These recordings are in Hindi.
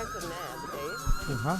हाँ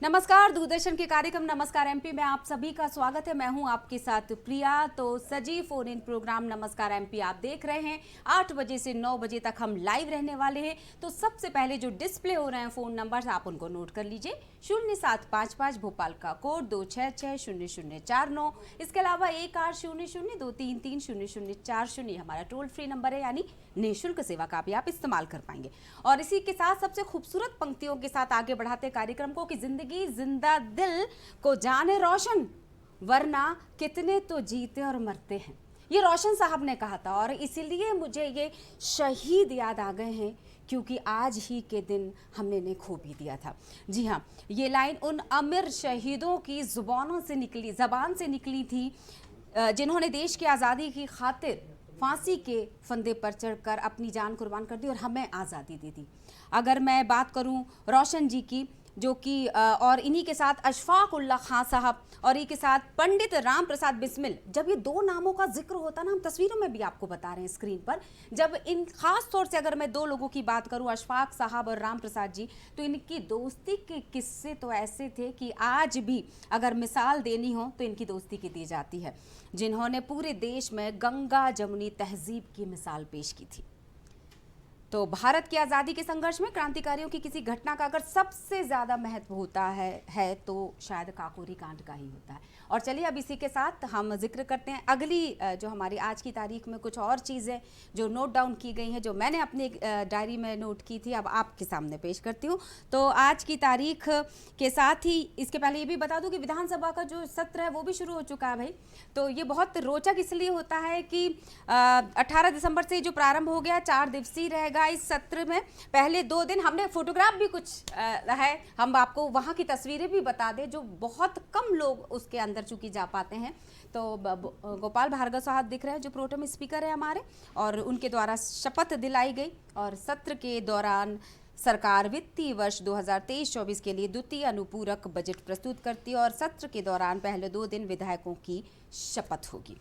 नमस्कार, दूरदर्शन के कार्यक्रम नमस्कार एमपी में आप सभी का स्वागत है। मैं हूं आपके साथ प्रिया। तो सजीव फोन इन प्रोग्राम नमस्कार एमपी आप देख रहे हैं। 8 बजे से 9 बजे तक हम लाइव रहने वाले हैं। तो सबसे पहले जो डिस्प्ले हो रहे हैं फोन नंबर्स आप उनको नोट कर लीजिए। 0755 भोपाल का कोड 2660049। इसके अलावा 180023300040 हमारा टोल फ्री नंबर है, यानी निःशुल्क सेवा का भी आप इस्तेमाल कर पाएंगे। और इसी के साथ सबसे खूबसूरत पंक्तियों के साथ आगे बढ़ाते कार्यक्रम को कि जिंदगी जिंदा दिल को जाने रोशन, वरना कितने तो जीते और मरते हैं। ये रोशन साहब ने कहा था और इसीलिए मुझे ये शहीद याद आ गए हैं, क्योंकि आज ही के दिन हमने इन्हें खो भी दिया था। जी हाँ, ये लाइन उन अमर शहीदों की ज़बान से निकली थी जिन्होंने देश की आज़ादी की खातिर फांसी के फंदे पर चढ़कर अपनी जान कुर्बान कर दी और हमें आज़ादी दी थी। अगर मैं बात करूं रोशन जी की, जो कि और इन्हीं के साथ अशफाक उल्लाह खां साहब और इन्हीं के साथ पंडित राम प्रसाद बिस्मिल, जब ये दो नामों का जिक्र होता ना, हम तस्वीरों में भी आपको बता रहे हैं स्क्रीन पर, जब इन खास तौर से अगर मैं दो लोगों की बात करूं, अशफाक साहब और राम प्रसाद जी, तो इनकी दोस्ती के किस्से तो ऐसे थे कि आज भी अगर मिसाल देनी हो तो इनकी दोस्ती की दी जाती है, जिन्होंने पूरे देश में गंगा जमुनी तहजीब की मिसाल पेश की थी। तो भारत की आज़ादी के संघर्ष में क्रांतिकारियों की किसी घटना का अगर सबसे ज़्यादा महत्व होता है तो शायद काकोरी कांड का ही होता है। और चलिए अब इसी के साथ हम जिक्र करते हैं अगली जो हमारी आज की तारीख में कुछ और चीज़ें जो नोट डाउन की गई हैं, जो मैंने अपनी डायरी में नोट की थी, अब आपके सामने पेश करती हूँ। तो आज की तारीख के साथ ही इसके पहले ये भी बता दूँ कि विधानसभा का जो सत्र है वो भी शुरू हो चुका है भाई। तो ये बहुत रोचक इसलिए होता है कि 18 दिसंबर से जो प्रारंभ हो गया, 4 दिवसीय रहेगा इस सत्र में। पहले 2 दिन हमने फोटोग्राफ भी कुछ है, हम आपको वहाँ की तस्वीरें भी बता दें, जो बहुत कम लोग उसके अंदर चूंकि जा पाते हैं। तो गोपाल भार्गव साहब दिख रहे हैं जो प्रोटेम स्पीकर है हमारे, और उनके द्वारा शपथ दिलाई गई। और सत्र के दौरान सरकार वित्तीय वर्ष 2023-24 के लिए द्वितीय अनुपूरक बजट प्रस्तुत करती है और सत्र के दौरान पहले 2 दिन विधायकों की शपथ होगी।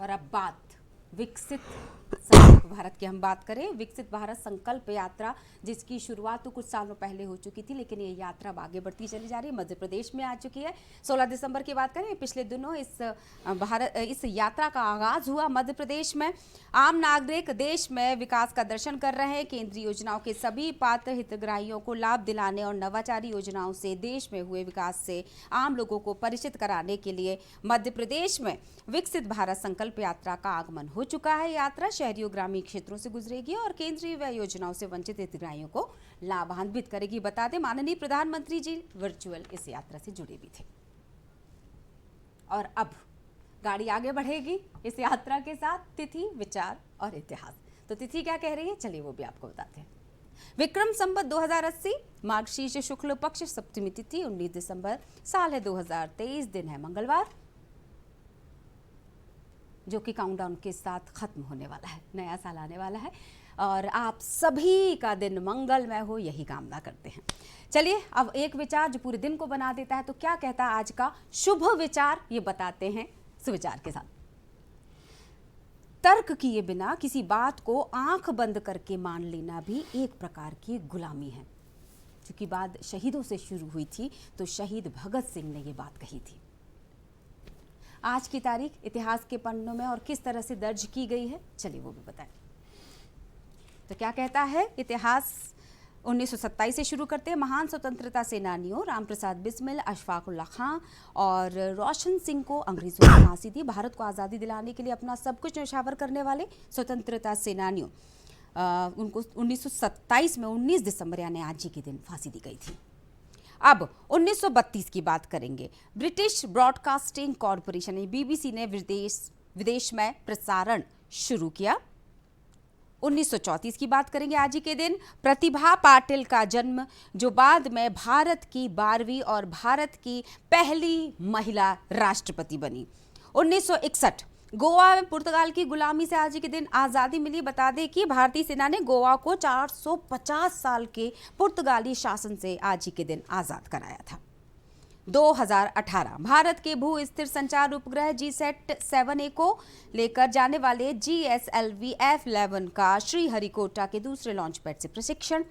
और अब बात विकसित भारत की हम बात करें, विकसित भारत संकल्प यात्रा, जिसकी शुरुआत तो कुछ सालों पहले हो चुकी थी, लेकिन ये यात्रा आगे बढ़ती चली जा रही है। मध्य प्रदेश में आ चुकी है। 16 दिसंबर की बात करें, पिछले दिनों इस यात्रा का आगाज हुआ मध्य प्रदेश में। आम नागरिक देश में विकास का दर्शन कर रहे हैं। केंद्रीय योजनाओं के सभी पात्र हितग्राहियों को लाभ दिलाने और नवाचारी योजनाओं से देश में हुए विकास से आम लोगों को परिचित कराने के लिए मध्य प्रदेश में विकसित भारत संकल्प यात्रा का आगमन हो चुका है। यात्रा शहरी ग्रामीण क्षेत्रों से गुजरेगी और केंद्रीय व योजनाओं से वंचित हितग्राहियों को लाभान्वित करेगी। बता दें, माननीय प्रधानमंत्री जी वर्चुअल इस यात्रा से जुड़े भी थे। और अब गाड़ी आगे बढ़ेगी इस यात्रा के साथ, तिथि, विचार और इतिहास। तो तिथि क्या कह रही है, चलिए वो भी आपको बताते हैं। विक्रम संवत 2080, मार्गशीर्ष शुक्ल पक्ष सप्तमी तिथि 19 दिसंबर, साल है 2023, दिन है मंगलवार, जो कि काउंटडाउन के साथ खत्म होने वाला है, नया साल आने वाला है और आप सभी का दिन मंगलमय हो, यही कामना करते हैं। चलिए अब एक विचार जो पूरे दिन को बना देता है, तो क्या कहता है आज का शुभ विचार, ये बताते हैं सुविचार के साथ। तर्क किए बिना किसी बात को आंख बंद करके मान लेना भी एक प्रकार की गुलामी है। क्योंकि बात शहीदों से शुरू हुई थी, तो शहीद भगत सिंह ने ये बात कही थी। आज की तारीख इतिहास के पन्नों में और किस तरह से दर्ज की गई है, चलिए वो भी बताएं। तो क्या कहता है इतिहास, 1927 से शुरू करते हैं। महान स्वतंत्रता सेनानियों राम प्रसाद बिस्मिल, अशफाक उल्लाह खां और रोशन सिंह को अंग्रेजों ने फांसी दी। भारत को आज़ादी दिलाने के लिए अपना सब कुछ न्यौछावर करने वाले स्वतंत्रता सेनानियों उनको 1927 में 19 दिसंबर यानी आज ही के दिन फांसी दी गई थी। अब 1932 की बात करेंगे। ब्रिटिश ब्रॉडकास्टिंग कॉरपोरेशन बीबीसी ने विदेश में प्रसारण शुरू किया। 1934 की बात करेंगे आज ही के दिन। प्रतिभा पाटिल का जन्म, जो बाद में भारत की 12वीं और भारत की पहली महिला राष्ट्रपति बनी। 1961 गोवा में पुर्तगाल की गुलामी से आज ही के दिन आज़ादी मिली। बता दें कि भारतीय सेना ने गोवा को 450 साल के पुर्तगाली शासन से आज ही के दिन आज़ाद कराया था। 2018 भारत के भू स्थिर संचार उपग्रह GSAT-7A को लेकर जाने वाले GSLV F11 का श्रीहरिकोटा के दूसरे लॉन्च पैड से प्रशिक्षण।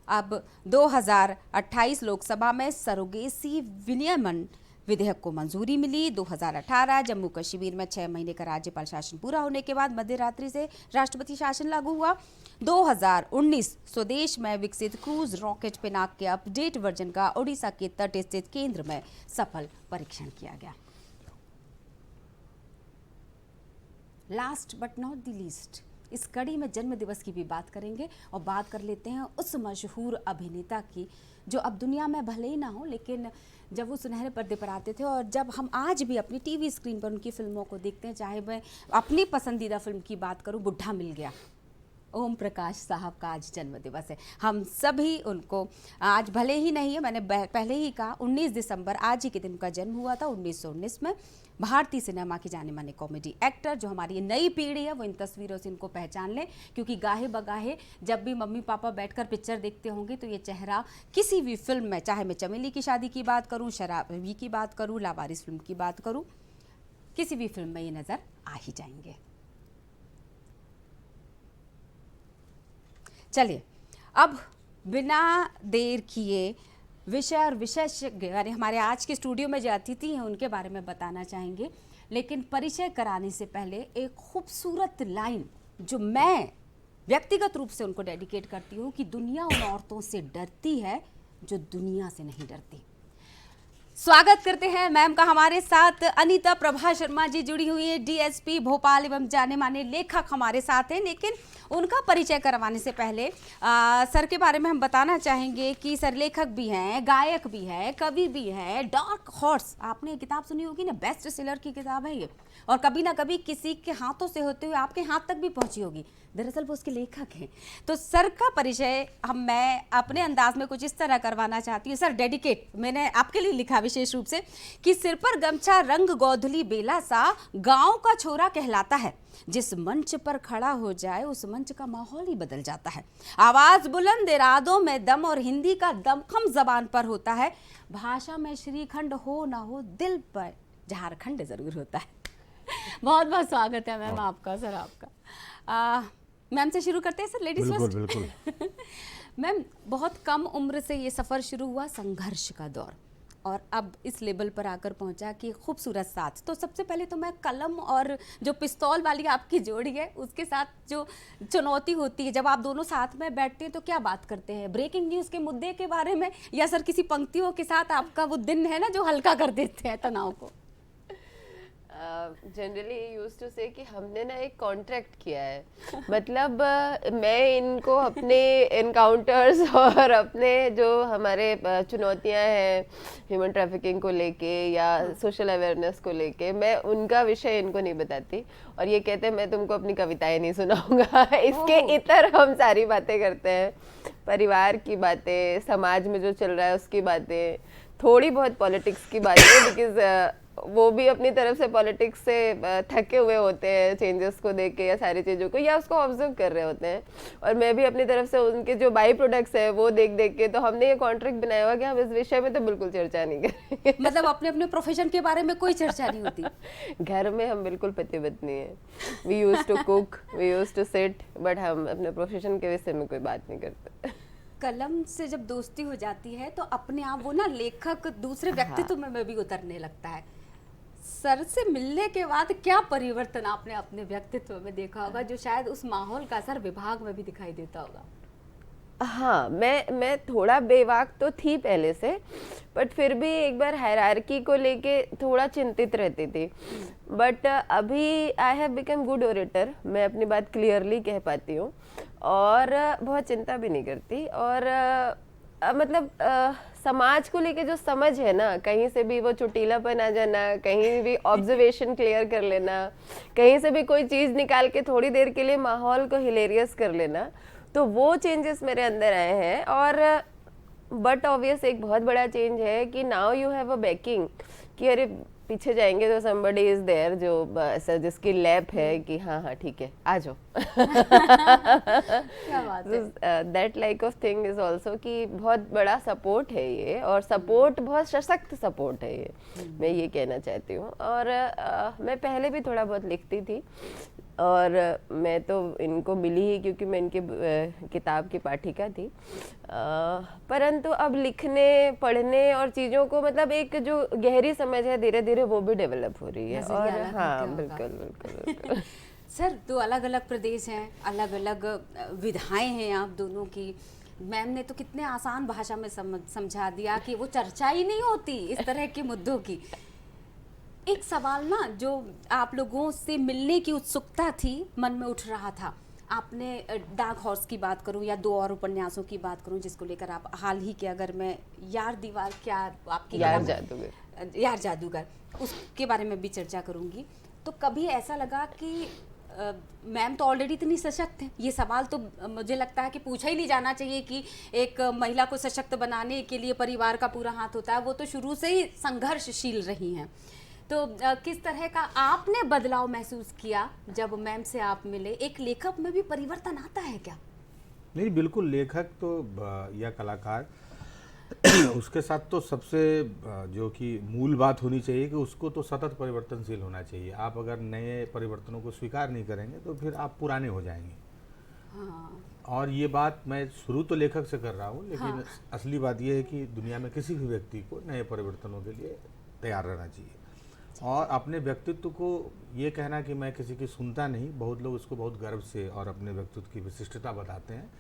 अब 2028 लोकसभा में सरोगेसी विनियमन विधेयक को मंजूरी मिली। 2018 जम्मू कश्मीर में 6 महीने का राज्यपाल शासन पूरा होने के बाद मध्य रात्रि से राष्ट्रपति शासन लागू हुआ। 2019 स्वदेश में विकसित क्रूज रॉकेट पिनाक के अपडेट वर्जन का ओडिशा के तट स्थित केंद्र में सफल परीक्षण किया गया। Last but not the least, इस कड़ी में जन्म दिवस की भी बात करेंगे और बात कर लेते हैं उस मशहूर अभिनेता की जो अब दुनिया में भले ही ना हो, लेकिन जब वो सुनहरे पर्दे पर आते थे और जब हम आज भी अपनी टीवी स्क्रीन पर उनकी फिल्मों को देखते हैं, चाहे मैं अपनी पसंदीदा फिल्म की बात करूं, बुढ़ा मिल गया, ओम प्रकाश साहब का आज जन्म दिवस है। हम सभी उनको आज भले ही नहीं है, मैंने पहले ही कहा 19 दिसंबर आज ही के दिन उनका जन्म हुआ था 1919 में। भारतीय सिनेमा के जाने माने कॉमेडी एक्टर, जो हमारी नई पीढ़ी है वो इन तस्वीरों से इनको पहचान ले, क्योंकि गाहे बगाहे जब भी मम्मी पापा बैठकर पिक्चर देखते होंगे तो ये चेहरा किसी भी फिल्म में, चाहे मैं चमेली की शादी की बात करूँ, शराबी की बात करूँ, लावारिस फिल्म की बात करूँ, किसी भी फिल्म में ये नज़र आ ही जाएंगे। चलिए अब बिना देर किए विषय और विशेषज्ञ यानी हमारे आज के स्टूडियो में जो अतिथि हैं उनके बारे में बताना चाहेंगे, लेकिन परिचय कराने से पहले एक खूबसूरत लाइन जो मैं व्यक्तिगत रूप से उनको डेडिकेट करती हूँ कि दुनिया उन औरतों से डरती है जो दुनिया से नहीं डरती। स्वागत करते हैं मैम का हमारे साथ। अनीता प्रभा शर्मा जी जुड़ी हुई है, DSP भोपाल एवं जाने माने लेखक हमारे साथ हैं। लेकिन उनका परिचय करवाने से पहले सर के बारे में हम बताना चाहेंगे कि सर लेखक भी हैं, गायक भी हैं, कवि भी हैं। डार्क हॉर्स आपने ये किताब सुनी होगी ना, बेस्ट सेलर की किताब है ये, और कभी ना कभी किसी के हाथों से होते हुए आपके हाथ तक भी पहुंची होगी। दरअसल वो उसके लेखक हैं। तो सर का परिचय मैं अपने अंदाज में कुछ इस तरह करवाना चाहती हूँ। सर डेडिकेट मैंने आपके लिए लिखा विशेष रूप से कि सिर पर गमछा रंग गोधुली बेला सा गांव का छोरा कहलाता है, जिस मंच पर खड़ा हो जाए उस मंच का माहौल ही बदल जाता है। आवाज बुलंद, इरादों में दम और हिंदी का दमखम जबान पर होता है। भाषा में श्रीखंड हो ना हो, दिल पर झारखंड जरूर होता है। बहुत बहुत स्वागत है मैम आपका। सर आपका मैम से शुरू करते हैं सर, लेडीज फर्स्ट। बिल्कुल मैम, बहुत कम उम्र से ये सफ़र शुरू हुआ, संघर्ष का दौर, और अब इस लेवल पर आकर पहुंचा कि खूबसूरत साथ। तो सबसे पहले तो मैं कलम और जो पिस्तौल वाली आपकी जोड़ी है उसके साथ जो चुनौती होती है, जब आप दोनों साथ में बैठते हैं तो क्या बात करते हैं? ब्रेकिंग न्यूज़ के मुद्दे के बारे में, या सर किसी पंक्तियों के साथ आपका वो दिन है ना जो हल्का कर देते हैं तनाव को? जनरली यूज्ड टू से कि हमने ना एक कॉन्ट्रैक्ट किया है, मतलब मैं इनको अपने इनकाउंटर्स और अपने जो हमारे चुनौतियां हैं ह्यूमन ट्रैफिकिंग को लेके या सोशल अवेयरनेस को लेके, मैं उनका विषय इनको नहीं बताती, और ये कहते हैं मैं तुमको अपनी कविताएं नहीं सुनाऊंगा। इसके इतर हम सारी बातें करते हैं, परिवार की बातें, समाज में जो चल रहा है उसकी बातें, थोड़ी बहुत पॉलिटिक्स की बातें, बिकॉज वो भी अपनी तरफ से पॉलिटिक्स से थके हुए होते हैं, चेंजेस को देख के या सारी चीज़ों को, या उसको ऑब्जर्व कर रहे होते हैं, और मैं भी अपनी तरफ से उनके जो बाई प्रोडक्ट्स है वो देख देख के, तो हमने ये कॉन्ट्रैक्ट बनाया हुआ कि हम इस विषय में तो बिल्कुल चर्चा नहीं करेंगे। मतलब अपने अपने प्रोफेशन के बारे में कोई चर्चा नहीं होती? घर में हम बिल्कुल पति पत्नी है, we use to cook, we use to sit, but हम अपने प्रोफेशन के विषय में कोई बात नहीं करते। कलम से जब दोस्ती हो जाती है तो अपने आप वो ना लेखक दूसरे व्यक्तित्व में भी उतरने लगता है। सर से मिलने के बाद क्या परिवर्तन आपने अपने व्यक्तित्व में देखा होगा, जो शायद उस माहौल का असर विभाग में भी दिखाई देता होगा? हाँ, मैं थोड़ा बेवाक तो थी पहले से, बट फिर भी एक बार हायरार्की को लेके थोड़ा चिंतित रहती थी, बट अभी I have become good orator, मैं अपनी बात क्लियरली कह पाती हूँ और बहुत चिंता भी नहीं करती, और मतलब समाज को लेके जो समझ है ना, कहीं से भी वो चुटीलापन आ जाना, कहीं भी ऑब्जर्वेशन क्लियर कर लेना, कहीं से भी कोई चीज़ निकाल के थोड़ी देर के लिए माहौल को हिलेरियस कर लेना, तो वो चेंजेस मेरे अंदर आए हैं। और बट ऑब्वियस एक बहुत बड़ा चेंज है कि now you have a banking, कि अरे पीछे जाएंगे तो somebody is there जो ऐसा जिसकी लैप है कि हाँ हाँ ठीक है आ जाओ। क्या बात है। That like of thing is also कि बहुत बड़ा सपोर्ट है ये, और सपोर्ट बहुत सशक्त सपोर्ट है ये, मैं ये कहना चाहती हूँ। और मैं पहले भी थोड़ा बहुत लिखती थी, और मैं तो इनको मिली ही क्योंकि मैं इनके किताब की पाठिका थी, परंतु अब लिखने पढ़ने और चीज़ों को मतलब एक जो गहरी समझ है धीरे धीरे वो भी डेवलप हो रही है। नजरिया और अलग हाँ होके होगा। बिल्कुल बिल्कुल बिल्कुल। सर, दो अलग अलग प्रदेश हैं, अलग अलग विधाएं हैं आप दोनों की। मैम ने तो कितने आसान भाषा में समझा दिया कि वो चर्चा ही नहीं होती इस तरह के मुद्दों की। एक सवाल ना जो आप लोगों से मिलने की उत्सुकता थी, मन में उठ रहा था। आपने डार्क हॉर्स की बात करूं या दो और उपन्यासों की बात करूं जिसको लेकर आप हाल ही के, अगर मैं यार दीवार, क्या आपकी यार जादूगर, यार जादूगर, उसके बारे में भी चर्चा करूंगी। तो कभी ऐसा लगा कि मैम तो ऑलरेडी इतनी सशक्त हैं, ये सवाल तो मुझे लगता है कि पूछा ही नहीं जाना चाहिए कि एक महिला को सशक्त बनाने के लिए परिवार का पूरा हाथ होता है, वो तो शुरू से ही संघर्षशील रही हैं। तो किस तरह का आपने बदलाव महसूस किया जब मैम से आप मिले? एक लेखक में भी परिवर्तन आता है क्या? नहीं, बिल्कुल। लेखक तो या कलाकार उसके साथ तो सबसे जो कि मूल बात होनी चाहिए कि उसको तो सतत परिवर्तनशील होना चाहिए। आप अगर नए परिवर्तनों को स्वीकार नहीं करेंगे तो फिर आप पुराने हो जाएंगे। हाँ। और ये बात मैं शुरू तो लेखक से कर रहा हूँ, लेकिन हाँ। असली बात यह है कि दुनिया में किसी भी व्यक्ति को नए परिवर्तनों के लिए तैयार रहना चाहिए। और अपने व्यक्तित्व को ये कहना कि मैं किसी की सुनता नहीं, बहुत लोग इसको बहुत गर्व से और अपने व्यक्तित्व की विशिष्टता बताते हैं।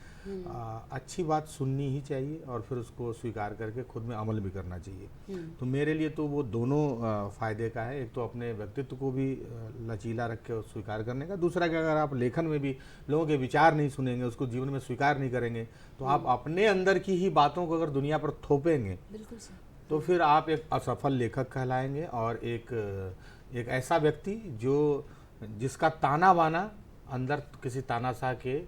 अच्छी बात सुननी ही चाहिए और फिर उसको स्वीकार करके खुद में अमल भी करना चाहिए। तो मेरे लिए तो वो दोनों फायदे का है। एक तो अपने व्यक्तित्व को भी लचीला रख के स्वीकार करने का, दूसरा कि अगर आप लेखन में भी लोगों के विचार नहीं सुनेंगे, उसको जीवन में स्वीकार नहीं करेंगे, तो आप अपने अंदर की ही बातों को अगर दुनिया पर थोपेंगे बिल्कुल सर। तो फिर आप एक असफल लेखक कहलाएंगे और एक ऐसा व्यक्ति जिसका ताना बाना अंदर किसी तानाशाह के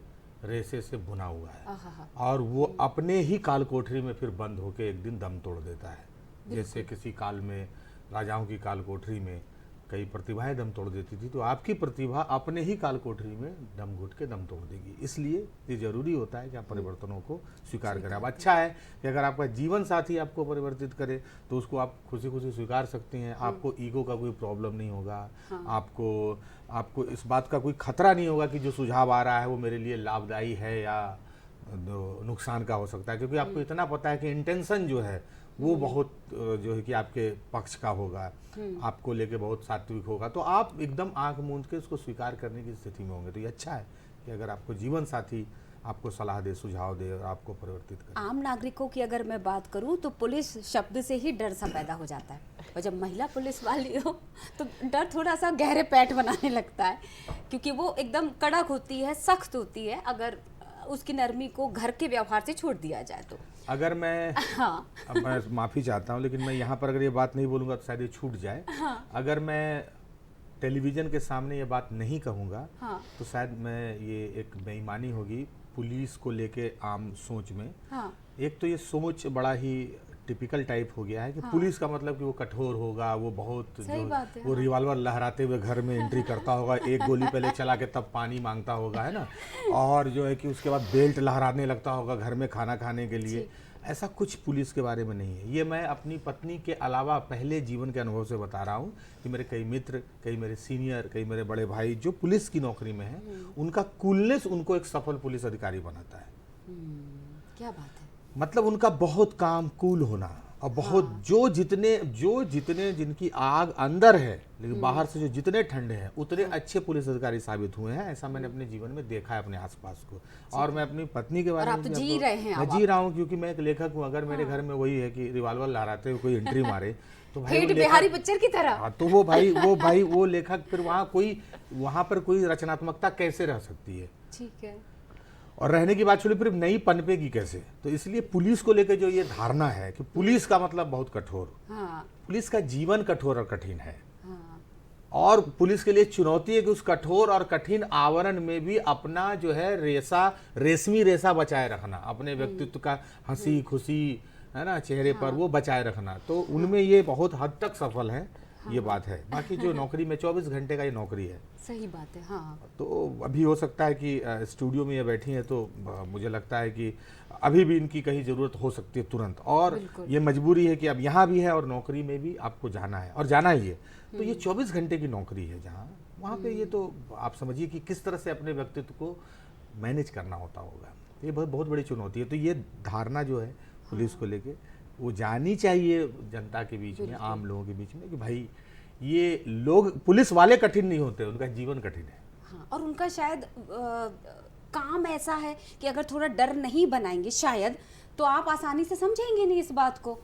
रेशे से बुना हुआ है, और वो अपने ही काल कोठरी में फिर बंद होके एक दिन दम तोड़ देता है। जैसे किसी काल में राजाओं की काल कोठरी में कई प्रतिभाएं दम तोड़ देती थी, तो आपकी प्रतिभा अपने ही काल कोठरी में दम घुट के दम तोड़ देगी। इसलिए ये जरूरी होता है कि आप परिवर्तनों को स्वीकार करें। अब अच्छा है कि अगर आपका जीवन साथी आपको परिवर्तित करे तो उसको आप खुशी खुशी स्वीकार सकती हैं। आपको ईगो का कोई प्रॉब्लम नहीं होगा। आपको इस बात का कोई खतरा नहीं होगा कि जो सुझाव आ रहा है वो मेरे लिए लाभदायी है या नुकसान का हो सकता है, क्योंकि आपको इतना पता है कि इंटेंशन जो है वो बहुत जो है कि आपके पक्ष का होगा, आपको लेके बहुत सात्विक होगा। तो आप एकदम आंख मूंद के उसको स्वीकार करने की स्थिति में होंगे। तो ये अच्छा है कि अगर आपको जीवन साथी आपको सलाह दे, सुझाव दे और आपको परिवर्तित करे। आम नागरिकों की अगर मैं बात करूं तो पुलिस शब्द से ही डर सा पैदा हो जाता है, और जब महिला पुलिस वाली हो तो डर थोड़ा सा गहरे पैठ बनाने लगता है, क्योंकि वो एकदम कड़क होती है, सख्त होती है, अगर उसकी नरमी को घर के व्यवहार से छोड़ दिया जाए तो। अगर मैं हाँ। अब मैं माफ़ी चाहता हूँ, लेकिन मैं यहाँ पर अगर ये बात नहीं बोलूँगा तो शायद ये छूट जाए। हाँ। अगर मैं टेलीविज़न के सामने ये बात नहीं कहूँगा हाँ। तो शायद मैं ये एक बेईमानी होगी पुलिस को लेके आम सोच में। हाँ। एक तो ये सोच बड़ा ही टिपिकल टाइप हो गया है कि पुलिस का मतलब कि वो कठोर होगा, वो बहुत सही बात है, वो रिवॉल्वर लहराते हुए घर में एंट्री करता होगा, एक गोली पहले चला के तब पानी मांगता होगा, है ना, और जो है कि उसके बाद बेल्ट लहराने लगता होगा घर में खाना खाने के लिए। ऐसा कुछ पुलिस के बारे में नहीं है। ये मैं अपनी पत्नी के अलावा पहले जीवन के अनुभव से बता रहा हूँ कि मेरे कई मित्र, कई मेरे सीनियर, कई मेरे बड़े भाई जो पुलिस की नौकरी में हैं, उनका कूलनेस उनको एक सफल पुलिस अधिकारी बनाता है। क्या बात है। मतलब उनका बहुत काम कूल होना, और बहुत जो जितने जिनकी आग अंदर है लेकिन बाहर से जो जितने ठंडे हैं उतने अच्छे पुलिस अधिकारी साबित हुए हैं। ऐसा मैंने अपने जीवन में देखा है अपने आसपास को। और मैं अपनी पत्नी के बारे में तो जी रहे हैं, मैं जी रहा हूँ क्योंकि मैं एक लेखक हूँ। अगर मेरे घर में वही है कि रिवॉल्वर लहराते हुए कोई एंट्री मारे तो भाई बिहारी पिक्चर की तरह, तो वो लेखक फिर वहाँ पर कोई रचनात्मकता कैसे रह सकती है? ठीक है। और रहने की बात छोड़िए, फिर नहीं पनपेगी कैसे? तो इसलिए पुलिस को लेकर जो ये धारणा है कि पुलिस का मतलब बहुत कठोर, पुलिस का जीवन कठोर और कठिन है। और पुलिस के लिए चुनौती है कि उस कठोर और कठिन आवरण में भी अपना जो है रेशमी रेशा बचाए रखना, अपने व्यक्तित्व का हंसी खुशी, है ना, चेहरे पर वो बचाए रखना। तो उनमें ये बहुत हद तक सफल है। ये बात है। बाकी जो नौकरी में 24 घंटे का ये नौकरी है। सही बात है। हाँ, तो अभी हो सकता है कि स्टूडियो में ये बैठी हैं, तो मुझे लगता है कि अभी भी इनकी कहीं ज़रूरत हो सकती है तुरंत, और ये मजबूरी है कि अब यहाँ भी है और नौकरी में भी आपको जाना है और जाना ही है। तो ये 24 घंटे की नौकरी है जहाँ वहाँ पे ये तो आप समझिए कि किस तरह से अपने व्यक्तित्व को मैनेज करना होता होगा। ये बहुत बहुत बड़ी चुनौती है। तो ये धारणा जो है पुलिस को लेके वो जानी चाहिए जनता के बीच में, आम लोगों के बीच में, कि भाई ये लोग, पुलिस वाले कठिन नहीं होते, उनका जीवन कठिन है। हाँ, और उनका शायद काम ऐसा है कि अगर थोड़ा डर नहीं बनाएंगे शायद, तो आप आसानी से समझेंगे नहीं इस बात को।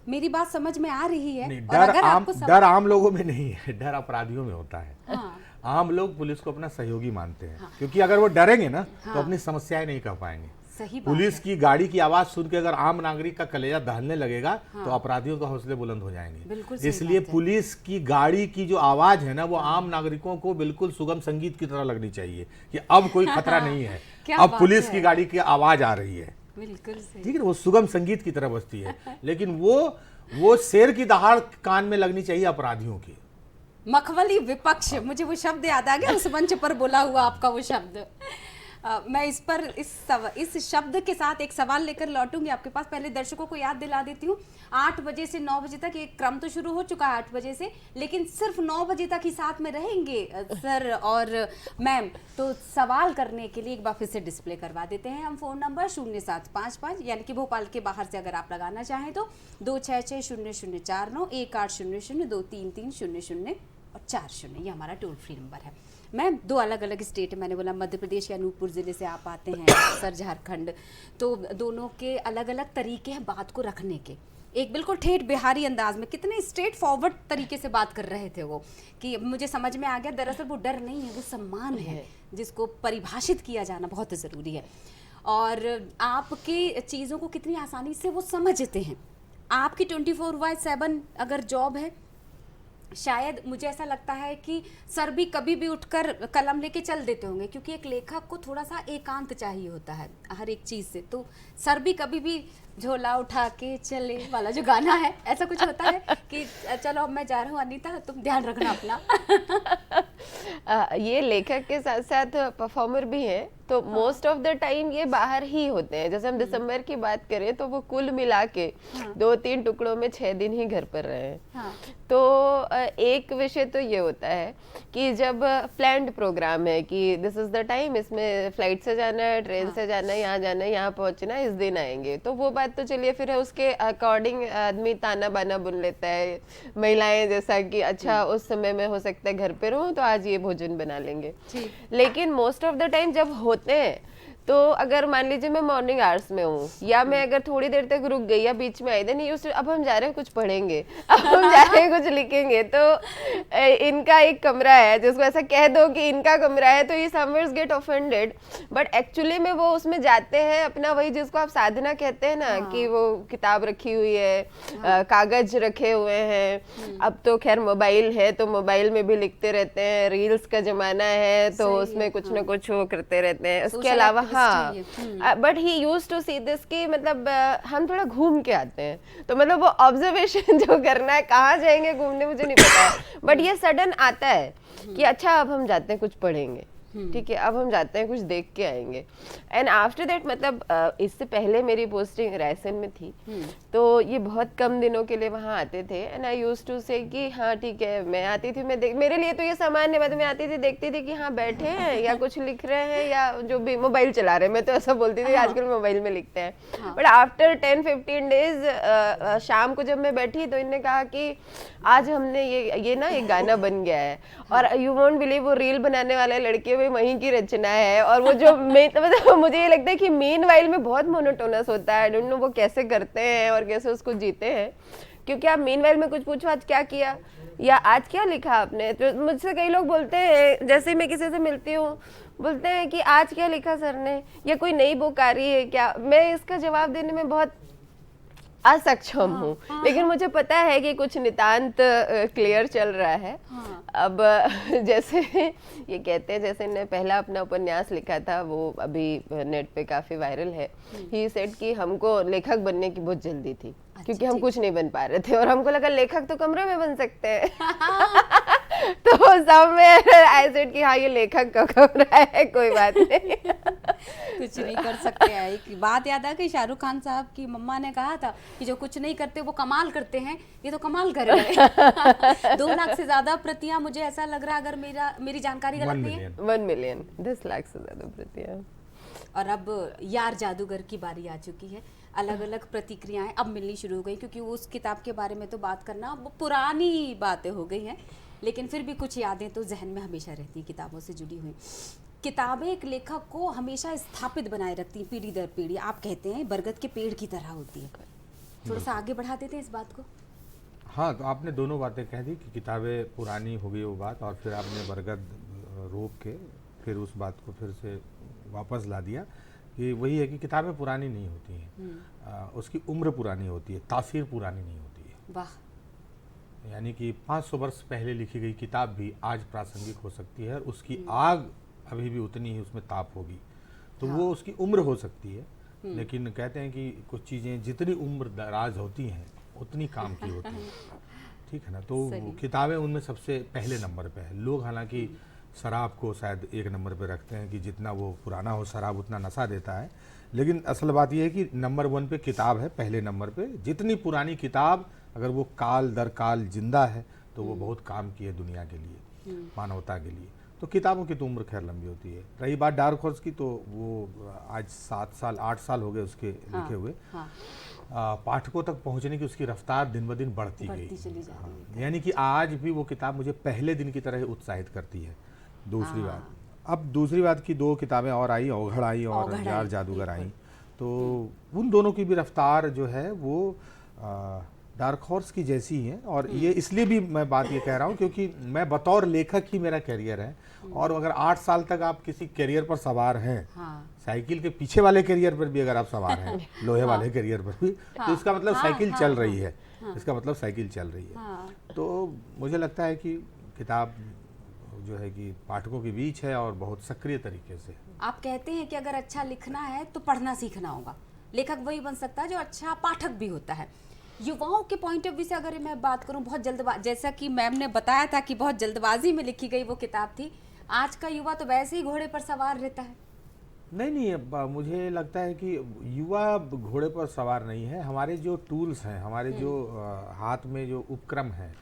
मेरी बात समझ में आ रही है? नहीं, और अगर डर आम लोगों में नहीं है, डर अपराधियों में होता है। हाँ, आम लोग पुलिस को अपना सहयोगी मानते हैं। हाँ। क्योंकि अगर वो डरेंगे ना तो अपनी समस्याएं नहीं कह पाएंगे। सही बात पुलिस की गाड़ी की आवाज सुन के अगर आम नागरिक का कलेजा दहलने लगेगा तो अपराधियों का हौसले बुलंद हो जाएंगे। इसलिए पुलिस की गाड़ी की जो आवाज है ना, वो आम नागरिकों को बिल्कुल सुगम संगीत की तरह लगनी चाहिए कि अब कोई खतरा नहीं है, अब पुलिस की गाड़ी की आवाज आ रही है। बिल्कुल ठीक है, वो सुगम संगीत की तरह बजती है। लेकिन वो शेर की दहाड़ कान में लगनी चाहिए अपराधियों की। मखमली विपक्ष, मुझे वो शब्द याद आ गया, उस मंच पर बोला हुआ आपका वो शब्द। मैं इस पर इस शब्द के साथ एक सवाल लेकर लौटूंगी आपके पास। पहले दर्शकों को याद दिला देती हूँ, 8 बजे से 9 बजे तक एक क्रम तो शुरू हो चुका है 8 बजे से, लेकिन सिर्फ 9 बजे तक ही साथ में रहेंगे सर और मैम। तो सवाल करने के लिए एक बार फिर से डिस्प्ले करवा देते हैं हम फोन नंबर 0755, यानी कि भोपाल के बाहर से अगर आप लगाना चाहें तो 2660049, 1800233000 और 40, ये हमारा टोल फ्री नंबर है। मैम, 2 अलग अलग स्टेट, मैंने बोला मध्य प्रदेश के अनूपपुर ज़िले से आप आते हैं, सर झारखंड, तो दोनों के अलग अलग तरीके हैं बात को रखने के। एक बिल्कुल ठेठ बिहारी अंदाज में, कितने स्ट्रेट फॉरवर्ड तरीके से बात कर रहे थे वो, कि मुझे समझ में आ गया दरअसल वो डर नहीं है, वो सम्मान है जिसको परिभाषित किया जाना बहुत ज़रूरी है। और आपकी चीज़ों को कितनी आसानी से वो समझते हैं। आपकी 24/7 अगर जॉब है, शायद मुझे ऐसा लगता है कि सर भी कभी भी उठकर कलम लेके चल देते होंगे, क्योंकि एक लेखक को थोड़ा सा एकांत चाहिए होता है हर एक चीज़ से। तो सर भी कभी भी झोला उठा के चले वाला जो गाना है, ऐसा कुछ होता है कि चलो अब मैं जा रहा हूँ अनीता, तुम ध्यान रखना अपना। ये लेखक के साथ साथ परफॉर्मर भी हैं, तो मोस्ट ऑफ द टाइम ये बाहर ही होते हैं। जैसे हम दिसंबर की बात करें तो वो कुल मिला के 2-3 टुकड़ों में 6 दिन ही घर पर रहे हैं। तो एक विषय तो ये होता है कि जब प्लान्ड प्रोग्राम है कि दिस इज द टाइम, इसमें फ्लाइट से जाना है, ट्रेन से जाना है, यहाँ जाना है, यहाँ पहुँचना है, इस दिन आएंगे, तो वो बात तो चलिए फिर है, उसके अकॉर्डिंग आदमी ताना बाना बुन लेता है। महिलाएं जैसा कि अच्छा उस समय में हो सकता है घर पे रहूं तो आज ये भोजन बना लेंगे। लेकिन मोस्ट ऑफ द टाइम जब होते हैं तो अगर मान लीजिए मैं मॉर्निंग आवर्स में हूँ या मैं अगर थोड़ी देर तक रुक गई या बीच में आई, देन अब हम जा रहे हैं कुछ पढ़ेंगे, अब हम जा रहे हैं कुछ लिखेंगे, तो इनका एक कमरा है, जिसको ऐसा कह दो कि इनका कमरा है, तो ये समवेयर्स गेट ऑफेंडेड, बट एक्चुअली में वो उसमें जाते हैं अपना वही जिसको आप साधना कहते हैं ना, कि वो किताब रखी हुई है, कागज रखे हुए हैं, अब तो खैर मोबाइल है तो मोबाइल में भी लिखते रहते हैं, रील्स का जमाना है तो उसमें कुछ ना कुछ वो करते रहते हैं। उसके अलावा हाँ, but he used to see this कि मतलब हम थोड़ा घूम के आते हैं, तो मतलब वो ऑब्जर्वेशन जो करना है, कहाँ जाएंगे घूमने मुझे नहीं पता है, बट ये सडन आता है कि अच्छा अब हम जाते हैं कुछ पढ़ेंगे, ठीक है, अब हम जाते हैं कुछ देख के आएंगे। एंड आफ्टर दैट मतलब इससे पहले मेरी पोस्टिंग रायसेन में थी, तो ये बहुत कम दिनों के लिए वहाँ आते थे, एंड आई यूज्ड टू से कि हाँ ठीक है, मैं आती थी, मेरे लिए तो ये सामान्य बात, मैं आती थी देखती थी कि हाँ बैठे हैं या कुछ लिख रहे हैं या जो भी मोबाइल चला रहे हैं, मैं तो ऐसा बोलती थी आजकल मोबाइल में लिखते हैं। बट आफ्टर 10-15 डेज शाम को जब मैं बैठी तो इन्होंने कहा कि आज हमने ये ना एक गाना बन गया है, और यू वोंट बिलीव वो रील बनाने वाले लड़के वहीं की रचना है, और वो जो मतलब मुझे ये लगता है कि मीनवाइल में बहुत मोनोटोनस होता है, आई डोंट नो वो कैसे करते हैं और कैसे उसको जीते हैं, क्योंकि आप मीनवाइल में कुछ पूछो आज क्या किया या आज क्या लिखा आपने, तो मुझसे कई लोग बोलते हैं, जैसे मैं किसी से मिलती हूँ बोलते हैं कि आज क्या लिखा सर ने, या कोई नई बुक आ रही है क्या, मैं इसका जवाब देने में बहुत असक्षम हूँ, लेकिन मुझे पता है कि कुछ नितांत क्लियर चल रहा है। अब जैसे ये कहते हैं, जैसे ने पहला अपना उपन्यास लिखा था, वो अभी नेट पे काफी वायरल है। ही सेड कि हमको लेखक बनने की बहुत जल्दी थी, क्योंकि हम कुछ नहीं बन पा रहे थे और हमको लगा लेखक तो कमरे में बन सकते हैं। तो सब में आई सेड कि हाँ ये लेखक का कमरा है, कोई बात नहीं। कुछ नहीं कर सकते हैं। एक बात याद आ गई, शाहरुख खान साहब की मम्मा ने कहा था कि जो कुछ नहीं करते वो कमाल करते हैं, ये तो कमाल कर रहे हैं। 2 लाख से ज्यादा प्रतियां, मुझे ऐसा लग रहा है, अगर मेरी जानकारी गलत नहीं है, 1 मिलियन 10 लाख से ज्यादा प्रतियां। और अब यार जादूगर की बारी आ चुकी है। अलग अलग प्रतिक्रियाएं अब मिलनी शुरू हो गई, क्योंकि उस किताब के बारे में तो बात करना वो पुरानी बातें हो गई हैं, लेकिन फिर भी कुछ यादें तो जहन में हमेशा रहती हैं किताबों से जुड़ी हुई। किताबें एक लेखक को हमेशा स्थापित बनाए रखती हैं पीढ़ी दर पीढ़ी। आप कहते हैं बरगद के पेड़ की तरह होती है। थोड़ा सा आगे बढ़ा देते हैं इस बात को। हाँ, तो आपने दोनों बातें कह दी कि किताबें पुरानी हो गई वो बात, और फिर आपने बरगद रोक के फिर उस बात को फिर से वापस ला दिया कि वही है कि किताबें पुरानी नहीं होती हैं, उसकी उम्र पुरानी होती है, तासीर पुरानी नहीं होती है। वाह। यानी कि 500 वर्ष पहले लिखी गई किताब भी आज प्रासंगिक हो सकती है, और उसकी आग अभी भी उतनी ही उसमें ताप होगी। तो वो उसकी उम्र हो सकती है, लेकिन कहते हैं कि कुछ चीज़ें जितनी उम्र दराज होती हैं उतनी काम की होती हैं, ठीक है ना। तो किताबें उनमें सबसे पहले नंबर पे है। लोग हालांकि शराब को शायद 1 नंबर पे रखते हैं कि जितना वो पुराना हो शराब उतना नशा देता है, लेकिन असल बात यह है कि नंबर 1 पे किताब है, पहले नंबर पे। जितनी पुरानी किताब अगर वो काल दर काल जिंदा है तो वो बहुत काम की है दुनिया के लिए, मानवता के लिए। तो किताबों की तो उम्र खैर लंबी होती है। रही बात डार्क हॉर्स की, तो वो आज 7 साल 8 साल हो गए उसके लिखे हुए। पाठकों तक पहुंचने की उसकी रफ्तार दिन ब दिन बढ़ती गई। यानी कि आज भी वो किताब मुझे पहले दिन की तरह उत्साहित करती है। दूसरी बात, अब दूसरी बात की 2 किताबें और आई, औघड़ आई और यार जादूगर आई। तो उन दोनों की भी रफ्तार जो है वो डार्क हॉर्स की जैसी ही है। और ये इसलिए भी मैं बात ये कह रहा हूँ क्योंकि मैं बतौर लेखक ही मेरा करियर है, और अगर 8 साल तक आप किसी करियर पर सवार हैं, साइकिल के पीछे वाले करियर पर भी अगर आप सवार हैं, लोहे वाले करियर पर भी, तो इसका मतलब साइकिल चल रही है, इसका मतलब साइकिल चल रही है। तो मुझे लगता है कि किताब जो है कि पाठकों के बीच है और बहुत सक्रिय तरीके से। आप कहते हैं कि अगर अच्छा लिखना है तो पढ़ना सीखना होगा। लेखक वही बन सकता है जो अच्छा पाठक भी होता है। युवाओं के पॉइंट ऑफ व्यू से अगर मैं बात करूं, बहुत जल्दबाजी, जैसा कि मैम ने बताया था कि बहुत जल्दबाजी में लिखी गई वो किताब थी। आज का युवा तो वैसे ही घोड़े पर सवार रहता है। नहीं, मुझे लगता है कि युवा घोड़े पर सवार नहीं है। हमारे जो टूल्स हैं, हमारे जो हाथ में जो उपक्रम हैं,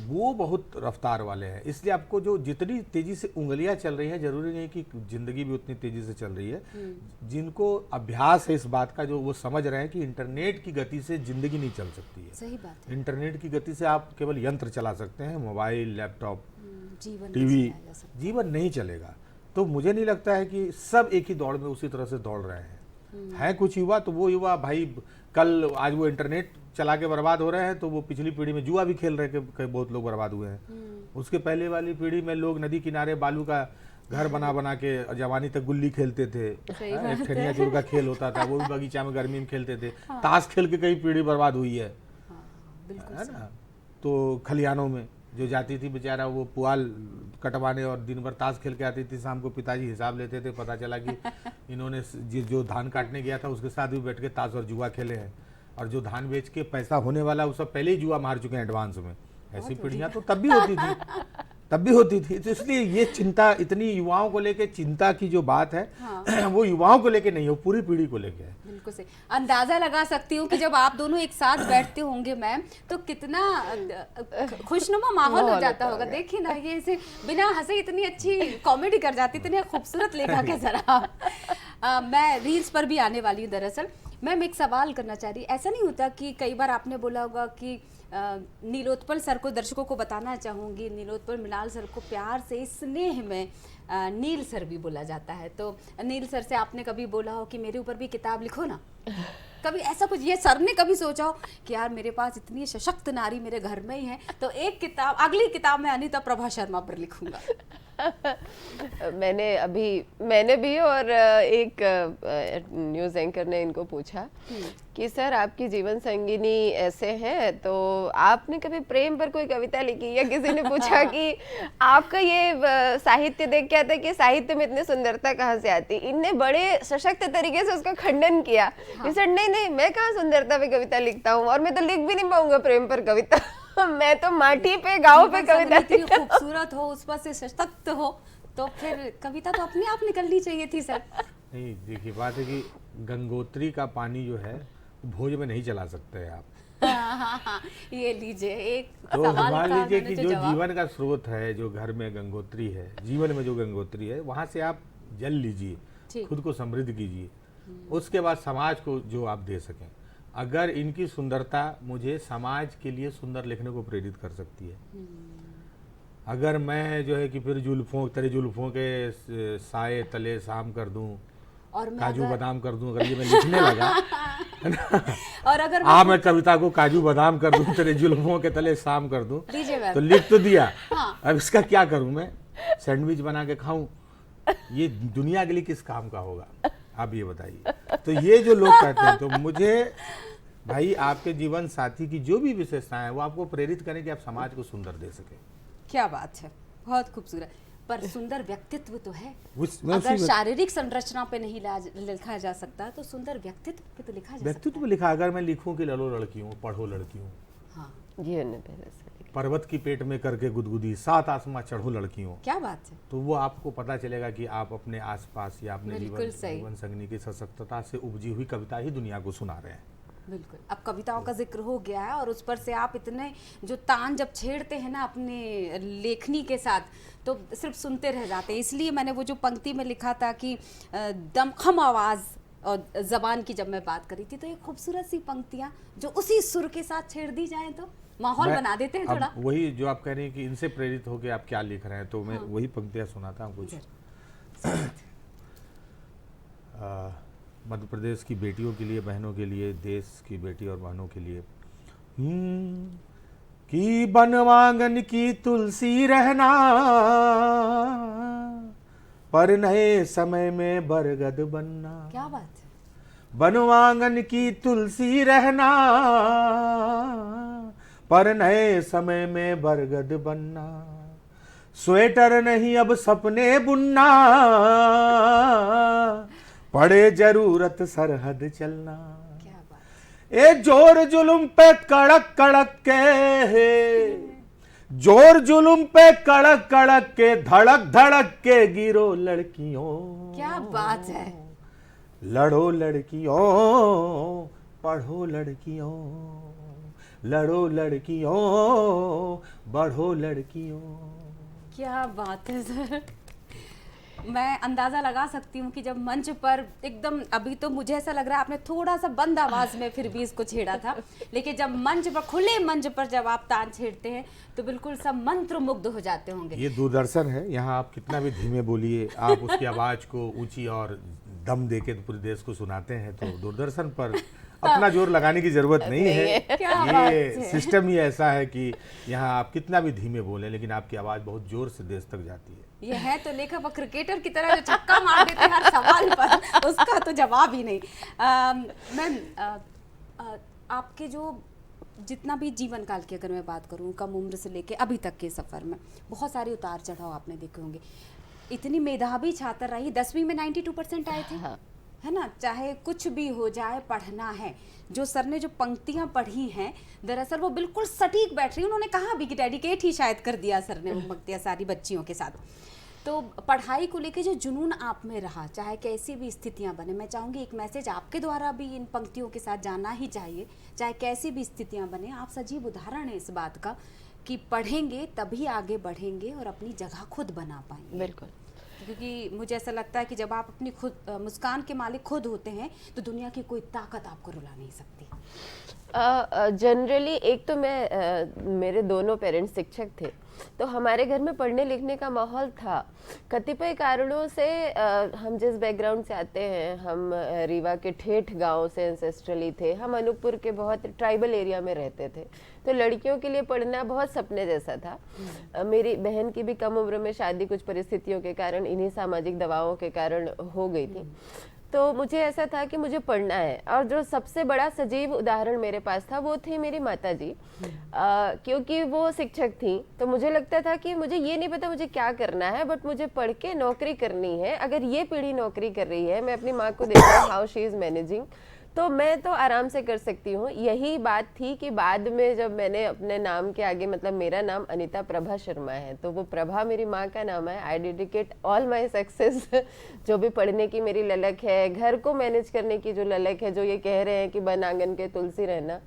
वो बहुत रफ्तार वाले हैं। इसलिए आपको जो जितनी तेजी से उंगलियां चल रही हैं, जरूरी नहीं कि जिंदगी भी उतनी तेजी से चल रही है। जिनको अभ्यास है इस बात का, जो वो समझ रहे हैं कि इंटरनेट की गति से जिंदगी नहीं चल सकती है। सही बात है। इंटरनेट की गति से आप केवल यंत्र चला सकते हैं, मोबाइल, लैपटॉप, जीवन टीवी, जीवन नहीं चलेगा। तो मुझे नहीं लगता है कि सब एक ही दौड़ में उसी तरह से दौड़ रहे हैं। है कुछ युवा, तो वो युवा भाई कल आज वो इंटरनेट चला के बर्बाद हो रहे हैं, तो वो पिछली पीढ़ी में जुआ भी खेल रहे हैं, बहुत लोग बर्बाद हुए हैं। उसके पहले वाली पीढ़ी में लोग नदी किनारे बालू का घर बना बना के जवानी तक गुल्ली खेलते थे। एक ठनिया चोर का खेल होता था, वो भी बगीचा में गर्मी में खेलते थे। ताश खेल के कई पीढ़ी बर्बाद हुई है ना। तो खलिहानों में जो जाती थी बेचारा, वो पुआल कटवाने और दिन भर ताश खेल के आती थी। शाम को पिताजी हिसाब लेते थे, पता चला कि इन्होंने जो धान काटने गया था उसके साथ भी बैठ के ताश और जुआ खेले हैं, और जो धान बेच के पैसा होने वाला वो सब पहले ही जुआ मार चुके हैं एडवांस में। ऐसी पीढ़ियां तो तब भी होती थी। तो इसलिए ये चिंता, इतनी युवाओं को लेके चिंता की जो बात है, वो युवाओं को लेके नहीं, वो पूरी पीढ़ी को लेके है। बिल्कुल से अंदाजा लगा सकती हूँ कि जब आप दोनों एक साथ बैठते होंगे मैम, तो कितना खुशनुमा माहौल हो जाता होगा। देखिए ना, ये ऐसे बिना हंसे इतनी अच्छी कॉमेडी कर जाती, इतने खूबसूरत लेखक है जरा। मैं रील्स पर भी आने वाली हूँ। दरअसल मैम एक सवाल करना चाह रही, ऐसा नहीं होता कि कई बार आपने बोला होगा कि नीलोत्पल सर को, दर्शकों को बताना चाहूँगी, नीलोत्पल मृणाल सर को प्यार से स्नेह में नील सर भी बोला जाता है। तो नील सर से आपने कभी बोला हो कि मेरे ऊपर भी किताब लिखो ना? कभी ऐसा कुछ ये सर ने कभी सोचा हो कि यार मेरे पास इतनी सशक्त नारी मेरे घर में ही है, तो एक किताब, अगली किताब में अनीता प्रभा शर्मा पर लिखूंगा? मैंने भी और एक न्यूज़ एंकर ने इनको पूछा कि सर आपकी जीवन संगिनी ऐसे है तो आपने कभी प्रेम पर कोई कविता लिखी, या किसी ने पूछा कि आपका ये साहित्य देख के आता है कि साहित्य में इतनी सुंदरता कहाँ से आती। इनने बड़े सशक्त तरीके से उसका खंडन किया। सर नहीं, मैं कहाँ सुंदरता पे कविता लिखता हूँ, और मैं तो लिख भी नहीं पाऊंगा प्रेम पर कविता। मैं तो माटी पे गाँव पे कविता खूबसूरत हो, उस पर से सशक्त हो, तो फिर कविता तो अपने आप निकलनी चाहिए थी सर। नहीं, देखिए बात है कि गंगोत्री का पानी जो है भोज में नहीं चला सकते हैं आप। हाँ, ये लीजिए एक तो सवाल मान का लीजिए मैंने कि जो जो जवाब। जीवन का स्रोत है, जो घर में गंगोत्री है, जीवन में जो गंगोत्री है, वहां से आप जल लीजिए, ठीक। खुद को समृद्ध कीजिए, उसके बाद समाज को जो आप दे सकें। अगर इनकी सुंदरता मुझे समाज के लिए सुंदर लिखने को प्रेरित कर सकती है, अगर मैं जो है कि फिर जुल्फों तेरे जुल्फों के साए तले शाम कर दूं, और मैं काजू अगर बादाम कर दूं, अगर ये मैं लिखने लगा है ना, और अगर मैं कविता को काजू बादाम कर दूं, तेरे जुल्फों के तले शाम कर दूं, लीजिए मैम। तो लिख तो दिया। हाँ। अब इसका क्या करूं मैं? सैंडविच बना के खाऊं? ये दुनिया के लिए किस काम का होगा, आप ये बताइए। तो ये जो लोग कहते हैं, तो मुझे भाई आपके जीवन साथी की जो भी विशेषताएं हैं वो आपको प्रेरित करें कि आप समाज को सुंदर दे सकें। क्या बात है, बहुत खूबसूरत। पर सुंदर व्यक्तित्व तो है। मैं अगर उसी शारीरिक संरचना पे नहीं लिखा जा सकता तो सुंदर व्यक्तित्व पे तो लिखा जा सकता व्यक्तित्व में लिखा, अगर मैं लिखूं कि लड़ो लड़कियों पढ़ो लड़कियों, है। हाँ, ये उन्होंने पहले से लिखा। पर्वत की पेट में करके गुदगुदी, सात आसमां चढ़ो लड़कियों, क्या बात है। तो वो आपको पता चलेगा कि आप अपने आसपास या अपने बिल्कुल सही। जीवन संगिनी की सशक्तता से उपजी हुई कविता ही दुनिया को सुना रहे हैं। बिल्कुल। अब कविताओं का जिक्र हो गया है और उस पर से आप इतने जो तान जब छेड़ते हैं ना अपने लेखनी के साथ, तो सिर्फ सुनते रह जाते हैं। इसलिए मैंने वो जो पंक्ति में लिखा था कि दमखम आवाज़ और ज़बान की जब मैं बात करी थी, तो ये खूबसूरत सी पंक्तियाँ जो उसी सुर के साथ छेड़ दी जाएं तो माहौल बना देते हैं थोड़ा। वही जो आप कह रहे हैं कि इनसे प्रेरित होकर आप क्या लिख रहे हैं, तो मैं वही पंक्तियाँ सुनाता हूँ कुछ। मध्य प्रदेश की बेटियों के लिए, बहनों के लिए, देश की बेटी और बहनों के लिए। कि बनवांगन की तुलसी रहना, पर नए समय में बरगद बनना। क्या बात है। बनवांगन की तुलसी रहना, पर नए समय में बरगद बनना। स्वेटर नहीं अब सपने बुनना, पड़े जरूरत सरहद चलना। क्या बात। ए जोर जुल्म पे कड़क कड़क के, जोर जुल्म पे कड़क कड़क के, धड़क धड़क के गिरो लड़कियों। क्या बात है। लड़ो लड़कियों पढ़ो लड़कियों, लड़ो लड़कियों बढ़ो लड़कियों। क्या बात है सर। मैं अंदाज़ा लगा सकती हूँ कि जब मंच पर एकदम, अभी तो मुझे ऐसा लग रहा है आपने थोड़ा सा बंद आवाज़ में फिर भी इसको छेड़ा था, लेकिन जब मंच पर, खुले मंच पर जब आप तान छेड़ते हैं तो बिल्कुल सब मंत्र मुग्ध हो जाते होंगे। ये दूरदर्शन है, यहाँ आप कितना भी धीमे बोलिए, आप उसकी आवाज़ को ऊंची और दम देके पूरे देश को सुनाते हैं, तो दूरदर्शन पर अपना जोर लगाने की जरूरत नहीं है। ये सिस्टम ही ऐसा है कि यहाँ आप कितना भी धीमे बोलें, लेकिन आपकी आवाज़ बहुत जोर से देश तक जाती है। ये है तो लेखक व क्रिकेटर की तरह जो छक्का मार देते हैं हर सवाल पर, उसका तो जवाब ही नहीं। मैम, आपके जो जितना भी जीवन काल की अगर मैं बात करूँ, कम उम्र से लेके अभी तक के सफ़र में बहुत सारे उतार चढ़ाव आपने देखे होंगे। इतनी मेधावी छात्र रही, 10वीं में 92% आए थे। हाँ। है ना, चाहे कुछ भी हो जाए पढ़ना है। जो सर ने जो पंक्तियां पढ़ी हैं, दरअसल वो बिल्कुल सटीक बैठ रही। उन्होंने कहा भी कि डेडिकेट ही शायद कर दिया सर ने वो पंक्तियां सारी बच्चियों के साथ। तो पढ़ाई को लेके जो जुनून आप में रहा, चाहे कैसी भी स्थितियां बने, मैं चाहूँगी एक मैसेज आपके द्वारा भी इन पंक्तियों के साथ जाना ही चाहिए। चाहे कैसी भी स्थितियां बने, आप सजीव उदाहरण है इस बात का कि पढ़ेंगे तभी आगे बढ़ेंगे और अपनी जगह खुद बना पाएंगे। बिल्कुल। क्योंकि मुझे ऐसा लगता है कि जब आप अपनी खुद मुस्कान के मालिक खुद होते हैं तो दुनिया की कोई ताकत आपको रुला नहीं सकती। जनरली एक तो मैं मेरे दोनों पेरेंट्स शिक्षक थे, तो हमारे घर में पढ़ने लिखने का माहौल था। कतिपय कारणों से हम जिस बैकग्राउंड से आते हैं, हम रीवा के ठेठ गांव से एंसेस्ट्रली थे, हम अनूपपुर के बहुत ट्राइबल एरिया में रहते थे, तो लड़कियों के लिए पढ़ना बहुत सपने जैसा था। मेरी बहन की भी कम उम्र में शादी कुछ परिस्थितियों के कारण, इन्हीं सामाजिक दबावों के कारण हो गई थी। तो मुझे ऐसा था कि मुझे पढ़ना है, और जो सबसे बड़ा सजीव उदाहरण मेरे पास था वो थी मेरी माता जी। क्योंकि वो शिक्षक थी, तो मुझे लगता था कि मुझे ये नहीं पता मुझे क्या करना है, बट मुझे पढ़ के नौकरी करनी है। अगर ये पीढ़ी नौकरी कर रही है, मैं अपनी माँ को देखा हाउ शी इज मैनेजिंग, तो मैं तो आराम से कर सकती हूँ। यही बात थी कि बाद में जब मैंने अपने नाम के आगे, मतलब मेरा नाम अनीता प्रभा शर्मा है, तो वो प्रभा मेरी माँ का नाम है। आई डेडिकेट ऑल माई सक्सेस, जो भी पढ़ने की मेरी ललक है, घर को मैनेज करने की जो ललक है, जो ये कह रहे हैं कि बन आंगन के तुलसी रहना,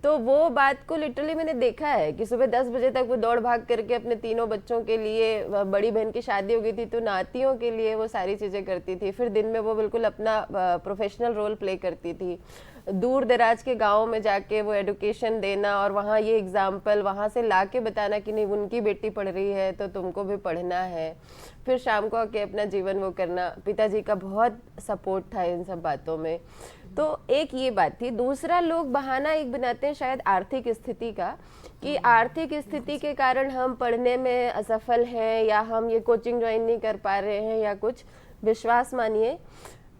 तो वो बात को लिटरली मैंने देखा है कि सुबह 10 बजे तक वो दौड़ भाग करके अपने तीनों बच्चों के लिए, बड़ी बहन की शादी हो गई थी तो नातियों के लिए वो सारी चीज़ें करती थी। फिर दिन में वो बिल्कुल अपना प्रोफेशनल रोल प्ले करती थी। दूर दराज के गाँव में जाके वो एडुकेशन देना, और वहाँ ये एग्जाम्पल वहाँ से ला के बताना कि नहीं उनकी बेटी पढ़ रही है तो तुमको भी पढ़ना है। फिर शाम को आके अपना जीवन वो करना। पिताजी का बहुत सपोर्ट था इन सब बातों में। तो एक ये बात थी। दूसरा, लोग बहाना एक बनाते हैं शायद आर्थिक स्थिति का, कि आर्थिक स्थिति के कारण हम पढ़ने में असफल हैं, या हम ये कोचिंग ज्वाइन नहीं कर पा रहे हैं या कुछ। विश्वास मानिए,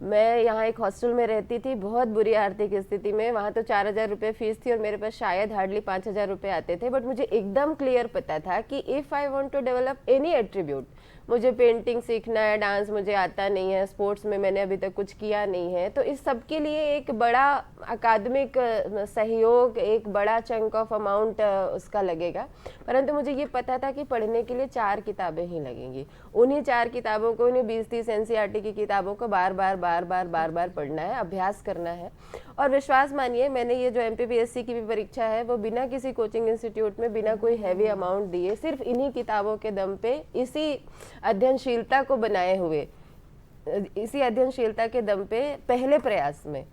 मैं यहाँ एक हॉस्टल में रहती थी, बहुत बुरी आर्थिक स्थिति में। वहाँ तो 4,000 रुपये फीस थी और मेरे पास शायद हार्डली 5,000 रुपये आते थे। बट मुझे एकदम क्लियर पता था कि if I want to develop any attribute, मुझे पेंटिंग सीखना है, डांस मुझे आता नहीं है, स्पोर्ट्स में मैंने अभी तक कुछ किया नहीं है, तो इस सब के लिए एक बड़ा अकादमिक सहयोग, एक बड़ा चंक ऑफ अमाउंट उसका लगेगा। परंतु मुझे ये पता था कि पढ़ने के लिए 4 किताबें ही लगेंगी। उन्हीं 4 किताबों को, उन्हीं 20-30 NCERT की किताबों को बार बार पढ़ना है, अभ्यास करना है। और विश्वास मानिए, मैंने ये जो MPPSC की भी परीक्षा है वो बिना किसी कोचिंग इंस्टीट्यूट में, बिना कोई हैवी अमाउंट दिए, सिर्फ इन्हीं किताबों के दम पे, इसी अध्ययनशीलता को बनाए हुए, इसी अध्ययनशीलता के दम पे पहले प्रयास में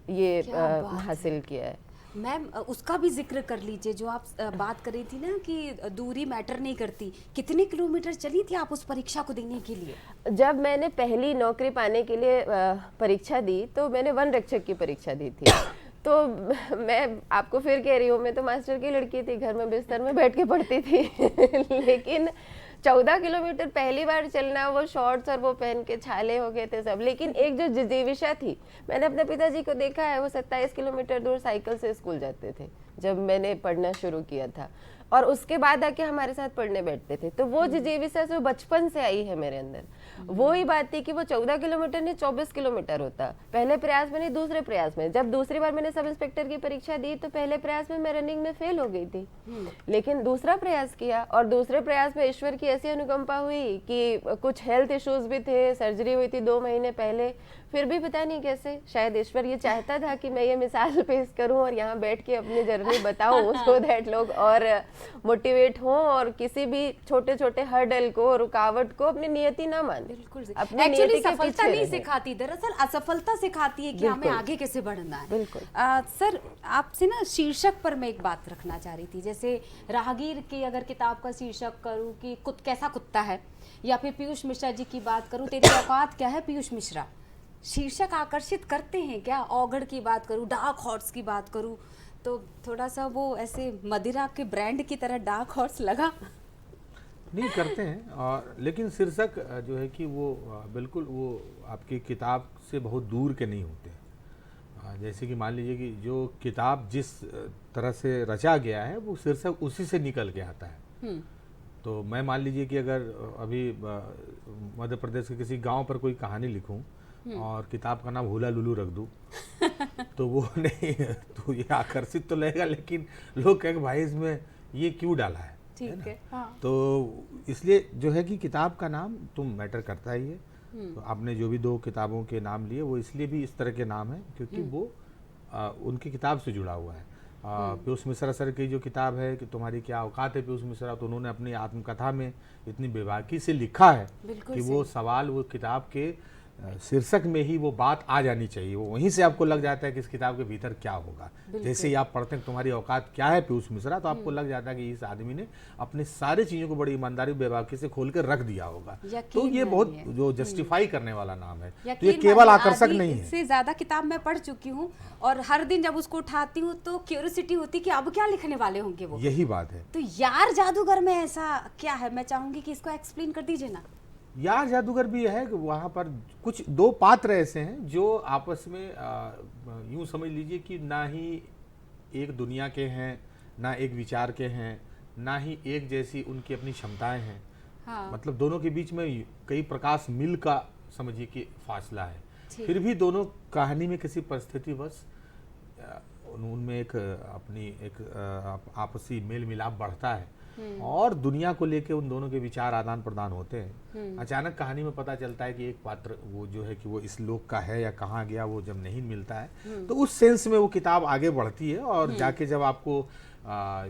ये हासिल किया है। मैम, उसका भी जिक्र कर लीजिए जो आप बात कर रही थी ना कि दूरी मैटर नहीं करती। कितने किलोमीटर चली थी आप उस परीक्षा को देने के लिए? जब मैंने पहली नौकरी पाने के लिए परीक्षा दी, तो मैंने वन रक्षक की परीक्षा दी थी। तो मैं आपको फिर कह रही हूँ, मैं तो मास्टर की लड़की थी, घर में बिस्तर में बैठ के पढ़ती थी लेकिन 14 किलोमीटर पहली बार चलना, वो शॉर्ट्स और वो पहन के छाले हो गए थे सब। लेकिन एक जो जिजीविशा थी, मैंने अपने पिताजी को देखा है, वो 27 किलोमीटर दूर साइकिल से स्कूल जाते थे जब मैंने पढ़ना शुरू किया था, और उसके बाद आके हमारे साथ पढ़ने बैठते थे। तो वो जिजीविशा जो बचपन से आई है मेरे अंदर, वो ही बात थी कि वो 14 किलोमीटर नहीं 24 किलोमीटर होता, पहले प्रयास में नहीं दूसरे प्रयास में। जब दूसरी बार मैंने सब इंस्पेक्टर की परीक्षा दी, तो पहले प्रयास में मैं रनिंग में फेल हो गई थी, लेकिन दूसरा प्रयास किया, और दूसरे प्रयास में ईश्वर की ऐसी अनुकंपा हुई कि कुछ हेल्थ इश्यूज भी थे, सर्जरी हुई थी 2 महीने पहले, फिर भी पता नहीं कैसे, शायद ईश्वर ये चाहता था कि मैं ये मिसाल पेश करूं और यहाँ बैठ के अपनी जर्नी बताऊं, सो दैट लोग और मोटिवेट हों, और किसी भी छोटे छोटे हर्डल को, रुकावट को अपनी नियति ना मान। बिल्कुल अपनी एक्चुअली नियति के सफलता पीछे नहीं रहे। सिखाती, दरअसल असफलता सिखाती है कि हमें बिल्कुल। आगे कैसे बढ़ना है। बिल्कुल। सर, आपसे ना शीर्षक पर मैं एक बात रखना चाह रही थी। जैसे राहगीर की अगर किताब का शीर्षक करूँ कि कैसा कुत्ता है, या फिर पीयूष मिश्रा जी की बात करूँ, तेरी औकात क्या है पीयूष मिश्रा, शीर्षक आकर्षित करते हैं क्या? औगड़ की बात करूँ, डार्क हॉर्स की बात करूँ, तो थोड़ा सा वो ऐसे मदिरा के ब्रांड की तरह डार्क हॉर्स लगा? नहीं करते हैं, और लेकिन शीर्षक जो है कि वो बिल्कुल वो आपकी किताब से बहुत दूर के नहीं होते हैं। जैसे कि मान लीजिए कि जो किताब जिस तरह से रचा गया है, वो शीर्षक उसी से निकल के आता है। तो मैं मान लीजिए कि अगर अभी मध्य प्रदेश के किसी गांव पर कोई कहानी लिखूं और किताब का नाम हुला लुलू रख दूं तो वो नहीं, तो ये आकर्षित तो लगेगा, लेकिन लोग कहेंगे भाई इसमें ये क्यों डाला है। ठीक है। हाँ। तो इसलिए जो है कि किताब का नाम तो मैटर करता ही है। तो आपने जो भी 2 किताबों के नाम लिए, वो इसलिए भी इस तरह के नाम है क्योंकि वो उनकी किताब से जुड़ा हुआ है। पीयूष मिश्रा सर की जो किताब है कि तुम्हारी क्या औकात है पीयूष मिश्रा, तो उन्होंने अपनी आत्मकथा में इतनी बेबाकी से लिखा है कि वो सवाल वो किताब के शीर्षक में ही वो बात आ जानी चाहिए, वो वहीं से आपको लग जाता है कि इस किताब के भीतर क्या होगा। जैसे ही आप पढ़ते हैं तुम्हारी औकात क्या है पीयूष मिश्रा, तो आपको लग जाता है कि इस आदमी ने अपने सारी चीजों को बड़ी ईमानदारी बेबाकी से खोल कर रख दिया होगा। तो ये बहुत जो जस्टिफाई करने वाला नाम है, तो ये केवल आकर्षक नहीं है। इससे ज्यादा किताब मैं पढ़ चुकी हूँ और हर दिन जब उसको उठाती हूँ तो क्यूरियोसिटी होती कि अब क्या लिखने वाले होंगे वो। यही बात है। तो यार जादूगर में ऐसा क्या है, मैं चाहूंगी कि इसको एक्सप्लेन कर दीजिए ना। यार जादूगर भी है कि वहाँ पर कुछ दो पात्र ऐसे हैं जो आपस में यूं समझ लीजिए कि ना ही एक दुनिया के हैं, ना एक विचार के हैं, ना ही एक जैसी उनकी अपनी क्षमताएं हैं। हाँ। मतलब दोनों के बीच में कई प्रकाश मील का समझिए कि फासला है। फिर भी दोनों कहानी में किसी परिस्थितिवश उनमें एक अपनी एक आपसी मेल मिलाप बढ़ता है और दुनिया को लेके उन दोनों के विचार आदान प्रदान होते हैं। अचानक कहानी में पता चलता है कि एक पात्र वो जो है कि वो इस लोक का है या कहाँ गया, वो जब नहीं मिलता है तो उस सेंस में वो किताब आगे बढ़ती है और जाके जब आपको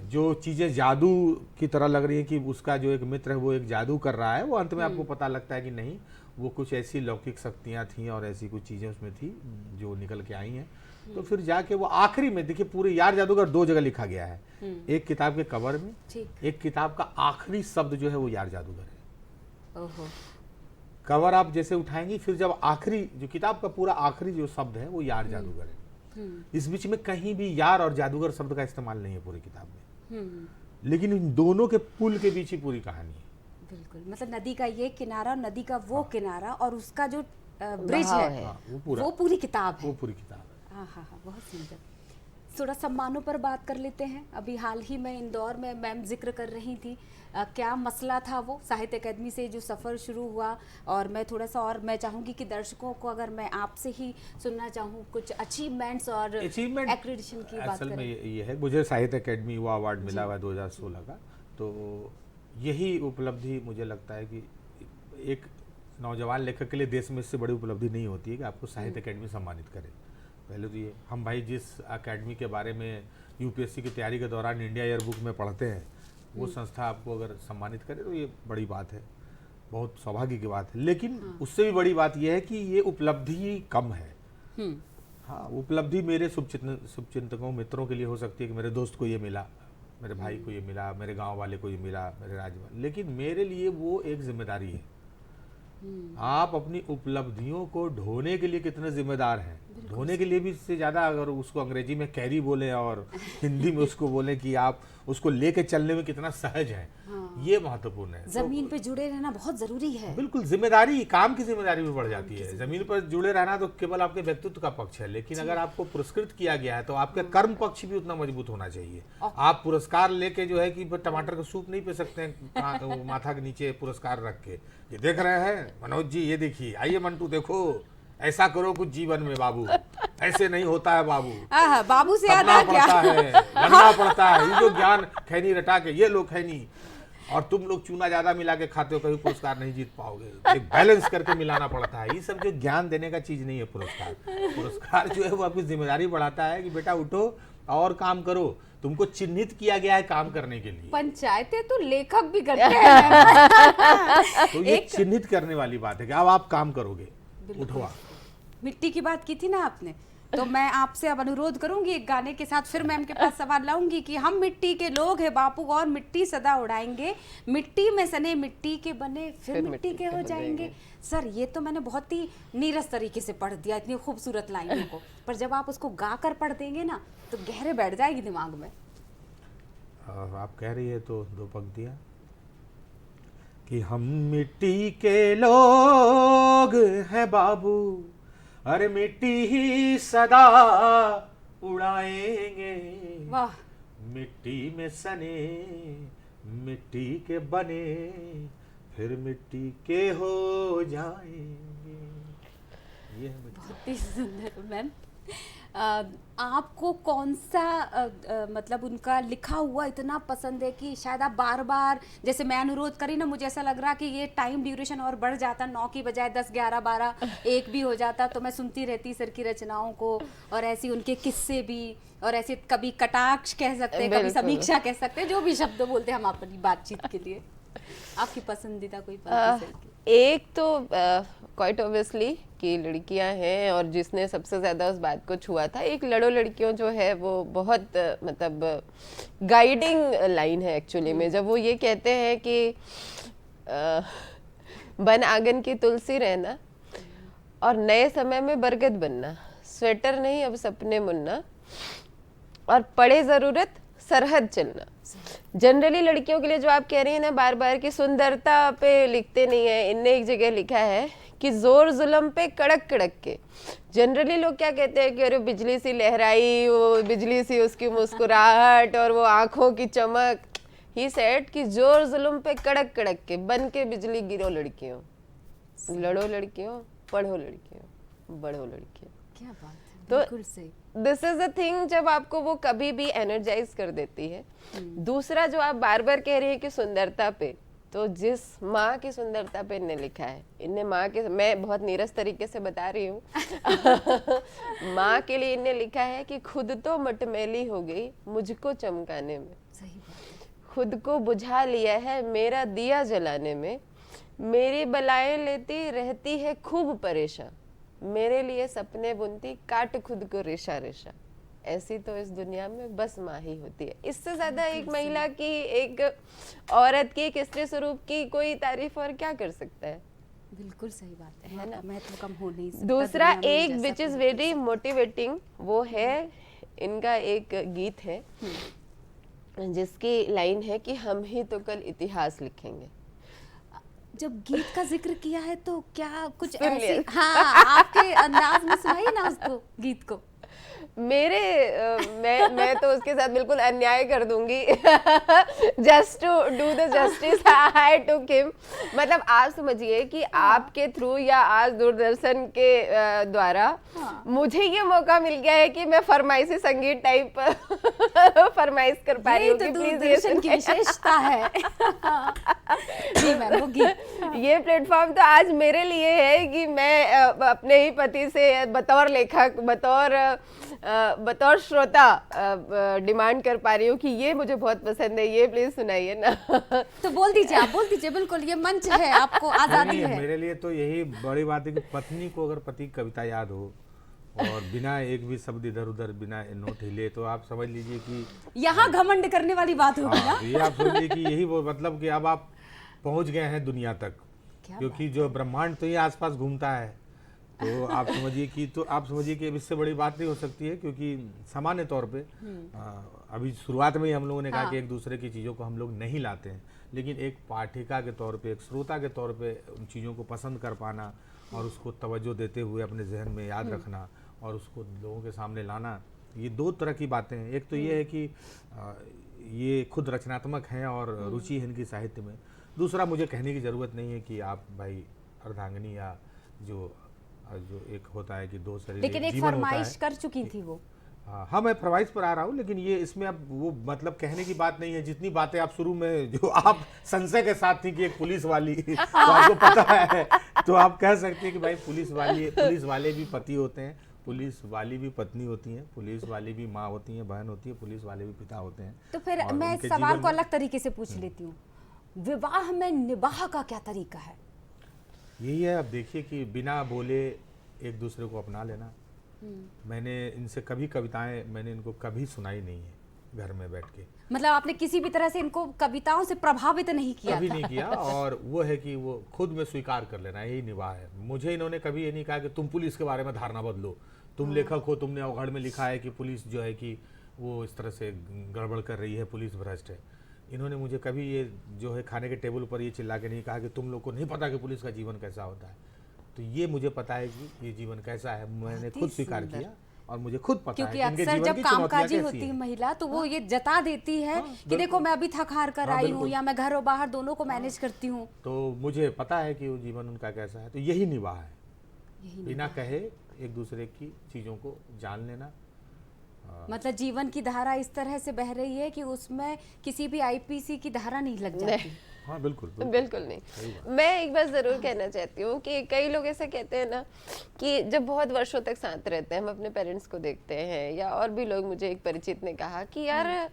जो चीज़ें जादू की तरह लग रही है कि उसका जो एक मित्र है वो एक जादू कर रहा है, वो अंत में आपको पता लगता है कि नहीं, वो कुछ ऐसी लौकिक शक्तियाँ थीं और ऐसी कुछ चीज़ें उसमें थी जो निकल के आई हैं। तो फिर जाके वो आखिरी में देखिए, पूरे यार जादूगर दो जगह लिखा गया है, एक किताब के कवर में, एक किताब का आखिरी शब्द जो है वो यार जादूगर है। ओहो। कवर आप जैसे उठाएंगी, फिर जब आखिरी जो किताब का पूरा आखिरी जो शब्द है वो यार जादूगर है। इस बीच में कहीं भी यार और जादूगर शब्द का इस्तेमाल नहीं है पूरी किताब में, लेकिन इन दोनों के पुल के बीच ही पूरी कहानी है। बिल्कुल, मतलब नदी का ये किनारा और नदी का वो किनारा और उसका जो ब्रिज है वो पूरी किताब है। वो पूरी किताब है। हाँ हाँ हाँ, बहुत सुंदर। थोड़ा सम्मानों पर बात कर लेते हैं। अभी हाल ही में इंदौर में मैम जिक्र कर रही थी, क्या मसला था वो साहित्य अकादमी से जो सफ़र शुरू हुआ, और मैं थोड़ा सा और मैं चाहूँगी कि दर्शकों को अगर मैं आपसे ही सुनना चाहूँ कुछ अचीवमेंट्स और एक्रेडिशन की बात असल करें। में ये है, मुझे साहित्य अकादमी युवा अवार्ड मिला हुआ 2016 का, तो यही उपलब्धि मुझे लगता है कि एक नौजवान लेखक के लिए देश में इससे बड़ी उपलब्धि नहीं होती है कि आपको साहित्य अकादमी सम्मानित करे। पहले तो ये हम भाई जिस अकेडमी के बारे में यूपीएससी की तैयारी के दौरान इंडिया ईयर बुक में पढ़ते हैं, वो संस्था आपको अगर सम्मानित करे तो ये बड़ी बात है, बहुत सौभाग्य की बात है। लेकिन उससे भी बड़ी बात यह है कि ये उपलब्धि कम है। हाँ, उपलब्धि मेरे शुभचिंतकों मित्रों के लिए हो सकती है कि मेरे दोस्त को ये मिला, मेरे भाई को ये मिला, मेरे गांव वाले को ये मिला, मेरे राज्य वाले, लेकिन मेरे लिए वो एक जिम्मेदारी है। आप अपनी उपलब्धियों को ढोने के लिए कितने जिम्मेदार हैं, ढोने के लिए भी इससे ज्यादा, अगर उसको अंग्रेजी में कैरी बोले और हिंदी में उसको बोले कि आप उसको लेके चलने में कितना सहज है, ये महत्वपूर्ण है। जमीन पे जुड़े रहना बहुत जरूरी है। बिल्कुल, जिम्मेदारी, काम की जिम्मेदारी भी बढ़ जाती है। जमीन पर जुड़े रहना तो केवल आपके व्यक्तित्व का पक्ष है, लेकिन अगर आपको पुरस्कृत किया गया है तो आपका कर्म पक्ष भी उतना मजबूत होना चाहिए। आप पुरस्कार लेके जो है कि टमाटर का सूप नहीं पी सकते हैं माथा के नीचे पुरस्कार रख के, ये देख रहे हैं मनोज जी, ये देखिए, आइए मंटू देखो, ऐसा करो कुछ जीवन में बाबू, ऐसे नहीं होता है बाबू। बाबू से याद आ गया, लड़ना पड़ता है, ये जो ज्ञान खैनी रटा के ये लो खैनी, और तुम लोग चूना ज्यादा मिला के खाते हो, कभी पुरस्कार नहीं जीत पाओगे, एक बैलेंस करके मिलाना पड़ता है। ये सब जो ज्ञान देने का चीज नहीं है पुरस्कार। पुरस्कार जो है वो आपकी जिम्मेदारी बढ़ाता है कि बेटा उठो और काम करो, तुमको चिन्हित किया गया है काम करने के लिए। पंचायतें तो लेखक भी करते हैं। तो ये चिन्हित करने वाली बात है कि अब आप काम करोगे, उठो आप। मिट्टी की बात की थी ना आपने, तो मैं आपसे अब अनुरोध करूंगी एक गाने के साथ फिर मैम के पास सवाल लाऊंगी कि हम मिट्टी के लोग हैं बापू और मिट्टी सदा उड़ाएंगे, मिट्टी में सने मिट्टी के बने फिर मिट्टी के हो जाएंगे। सर ये तो मैंने बहुत ही नीरस तरीके से पढ़ दिया इतनी खूबसूरत लाइनों को, पर जब आप उसको गा कर पढ़ देंगे ना तो गहरे बैठ जाएगी दिमाग में। आप कह रही है तो दो पंक्तियां कि हम मिट्टी के लोग हैं बाबू, अरे मिट्टी ही सदा उड़ाएंगे, वाह। मिट्टी में सने मिट्टी के बने फिर मिट्टी के हो जाएंगे। ये है मिट्टी। बहुत ही सुंदर मैम। आपको कौन सा मतलब उनका लिखा हुआ इतना पसंद है कि शायद आप बार बार, जैसे मैं अनुरोध करी ना, मुझे ऐसा लग रहा कि ये टाइम ड्यूरेशन और बढ़ जाता, 9 की बजाय 10, 11, 12, 1 भी हो जाता, तो मैं सुनती रहती सर की रचनाओं को, और ऐसी उनके किस्से भी, और ऐसे कभी कटाक्ष कह सकते हैं, कभी समीक्षा कह सकते हैं, जो भी शब्द बोलते हैं हम अपनी बातचीत के लिए। आपकी पसंदीदा कोई पंक्ति? एक तो क्वाइट ऑब्वियसली की लड़कियां हैं और जिसने सबसे ज़्यादा उस बात को छुआ था, एक लड़ो लड़कियों जो है वो बहुत मतलब गाइडिंग लाइन है एक्चुअली में, जब वो ये कहते हैं कि बन आंगन की तुलसी रहना और नए समय में बरगद बनना, स्वेटर नहीं अब सपने मुनना, और पड़े ज़रूरत सरहद चलना। जनरली लड़कियों के लिए जो आप कह रही हैं ना बार बार कि सुंदरता पे लिखते नहीं है, इनने एक जगह लिखा है कि जोर जुल्म पे कड़क कड़क के। जनरली लोग क्या कहते हैं कि अरे बिजली सी लहराई, वो बिजली सी उसकी मुस्कुराहट और वो आंखों की चमक। ही सेड कि जोर जुल्म पे कड़क कड़क के, बन के बिजली गिरो लड़कियों, लड़ो लड़कियों, पढ़ो लड़कियों, बढ़ो लड़कियों। क्या बात है, तो बिल्कुल सही। दिस इज अ थिंग जब आपको वो कभी भी एनर्जाइज कर देती है। दूसरा जो आप बार बार कह रही है कि सुंदरता पे, तो जिस माँ की सुंदरता पे इनने लिखा है, इनने माँ के, मैं बहुत नीरस तरीके से बता रही हूँ माँ के लिए इनने लिखा है कि खुद तो मटमैली हो गई मुझको चमकाने में, सही बात है। खुद को बुझा लिया है मेरा दिया जलाने में, मेरी बलाएं लेती रहती है खूब परेशान, मेरे लिए सपने बुनती काट खुद को रेशा रेशा। ऐसी तो इस दुनिया में बस माँ ही होती है। इससे ज्यादा एक महिला की, एक औरत की, एक स्त्री स्वरूप की कोई तारीफ और क्या कर सकता है? बिल्कुल सही बात है ना, महत्व कम हो नहीं सकता। दूसरा दुनिया में एक जैसा विच इज कोई वेरी मोटिवेटिंग, वो है इनका एक गीत है जिसकी लाइन है कि हम ही तो कल इतिहास लिखेंगे। जब गीत का जिक्र किया है तो क्या कुछ सुन ऐसी, लिया। हाँ, आपके अंदाज में सुनाइए ना उसको, गीत को। मेरे मैं तो उसके साथ बिल्कुल अन्याय कर दूंगी just to do the justice I took him. मतलब आप समझिए कि आपके थ्रू या आज दूरदर्शन के द्वारा मुझे ये मौका मिल गया है कि मैं फरमाइशी संगीत टाइप फरमाइश कर पा रही हूँ तो कि प्लीज दूरदर्शन की विशेषता है। जी मैम, वो गीत। ये प्लेटफॉर्म तो आज मेरे लिए है कि मैं अपने ही पति से बतौर लेखक, बतौर श्रोता डिमांड कर पा रही हूँ कि ये मुझे बहुत पसंद है, ये प्लीज सुनाइए ना। तो बोल दीजिए, आप बोल दीजिए, बिल्कुल ये मंच है, आपको आजादी नहीं, है। मेरे लिए तो यही बड़ी बात है कि पत्नी को अगर पति की कविता याद हो और बिना एक भी शब्द इधर उधर, बिना नोट हिले, तो आप समझ लीजिए कि यहाँ घमंड करने वाली बात होगी ना। हाँ, ये आप समझ लीजिए कि यही वो मतलब कि अब आप पहुंच गए हैं दुनिया तक, क्योंकि जो ब्रह्मांड तो ये आसपास घूमता है। तो आप समझिए कि अब इससे बड़ी बात नहीं हो सकती है, क्योंकि सामान्य तौर पे अभी शुरुआत में ही हम लोगों ने कहा कि एक दूसरे की चीज़ों को हम लोग नहीं लाते हैं, लेकिन एक पाठिका के तौर पे, एक श्रोता के तौर पे उन चीज़ों को पसंद कर पाना और उसको तवज्जो देते हुए अपने जहन में याद रखना और उसको लोगों के सामने लाना, ये दो तरह की बातें हैं। एक तो ये है कि ये खुद रचनात्मक हैं और रुचि है इनकी साहित्य में। दूसरा, मुझे कहने की ज़रूरत नहीं है कि आप भाई अर्धांगिनी या जो एक होता है कि दो शरीर, लेकिन एक फरमाइश कर चुकी थी वो। हाँ, मैं फरमाइश पर आ रहा हूँ, लेकिन ये इसमें अब वो मतलब कहने की बात नहीं है। जितनी बातें आप शुरू में जो आप संशय के साथ थी कि एक पुलिस वाली तो आपको पता है, तो आप कह सकते हैं कि भाई पुलिस वाले भी पति होते हैं, पुलिस वाली भी पत्नी होती हैं, पुलिस वाली भी माँ होती हैं, बहन होती है, पुलिस वाले भी पिता होते हैं। तो फिर मैं इस सवाल को अलग तरीके से पूछ लेती हूँ, विवाह में निबाह का क्या तरीका है? यही है, अब देखिए कि बिना बोले एक दूसरे को अपना लेना। मैंने इनसे कभी कविताएं मैंने इनको कभी सुनाई नहीं है घर में बैठ के। मतलब आपने किसी भी तरह से इनको कविताओं से प्रभावित नहीं किया? कभी नहीं किया। और वो है कि वो खुद में स्वीकार कर लेना, यही निभा है। मुझे इन्होंने कभी ये नहीं कहा कि तुम पुलिस के बारे में धारणा बदलो, तुम लेखक हो, तुमने अवगढ़ में लिखा है कि पुलिस जो है कि वो इस तरह से गड़बड़ कर रही है, पुलिस भ्रष्ट है। इन्होंने मुझे कभी ये जो है खाने के टेबल पर ये चिल्ला के नहीं कहा कि तुम लोग को नहीं पता कि पुलिस का जीवन कैसा होता है। तो ये मुझे पता है कि ये जीवन कैसा है, मैंने खुद स्वीकार किया और मुझे खुद पता क्योंकि है कि अक्सर जब कामकाजी होती है महिला तो वो ये जता देती है कि देखो मैं अभी थक हार कर आई हूँ या मैं घर और बाहर दोनों को मैनेज करती हूँ। तो मुझे पता है कि वो जीवन उनका कैसा है। तो यही निभा है, बिना कहे एक दूसरे की चीजों को जान लेना। मतलब जीवन की धारा इस तरह से बह रही है कि उसमें किसी भी आईपीसी की धारा नहीं लग जाती। हाँ, बिल्कुल नहीं। मैं एक बात जरूर कहना चाहती हूँ कि कई लोग ऐसा कहते हैं ना कि जब बहुत वर्षों तक साथ रहते हैं, हम अपने पेरेंट्स को देखते हैं या और भी लोग, मुझे एक परिचित ने कहा कि यार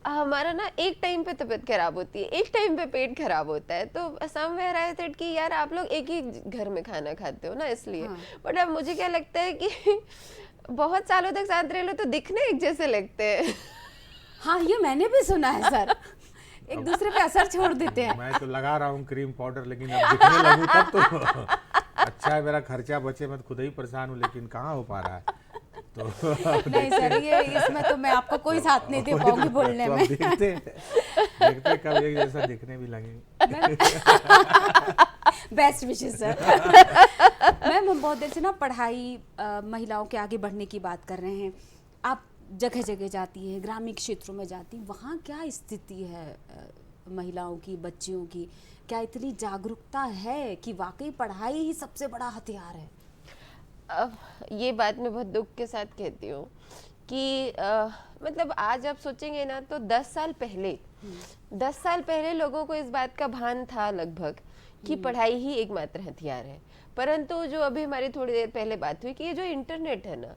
हमारा ना एक टाइम पे तबीयत खराब होती है, एक टाइम पे पेट खराब होता है, तो समवेयर आई थॉट कि यार आप लोग एक ही घर में खाना खाते हो ना, इसलिए। बट अब मुझे क्या लगता है कि बहुत सालों तक साथ रह लो तो दिखने एक जैसे लगते हैं। हाँ, ये मैंने भी सुना है सर, एक दूसरे पे असर छोड़ देते हैं। मैं तो लगा रहा हूँ क्रीम पाउडर, लेकिन अब दिखने लगूं तब तो अच्छा है, मेरा खर्चा बचे, मैं तो खुद ही परेशान हूँ, लेकिन कहाँ हो पा रहा है। तो नहीं सर, ये इसमें तो मैं आपको कोई साथ नहीं दे पाऊंगी बोलने तो में। देखते कब एक जैसा दिखने भी लगेंगे। Best wishes sir. मैम, हम बहुत देर से ना पढ़ाई, महिलाओं के आगे बढ़ने की बात कर रहे हैं। आप जगह जगह जाती हैं, ग्रामीण क्षेत्रों में जाती हैं, वहाँ क्या स्थिति है महिलाओं की, बच्चियों की? क्या इतनी जागरूकता है कि वाकई पढ़ाई ही सबसे बड़ा हथियार है? अब ये बात मैं बहुत दुख के साथ कहती हूँ कि मतलब आज आप सोचेंगे ना तो 10 साल पहले लोगों को इस बात का भान था लगभग कि पढ़ाई ही एकमात्र हथियार है। परंतु जो अभी हमारी थोड़ी देर पहले बात हुई कि ये जो इंटरनेट है ना,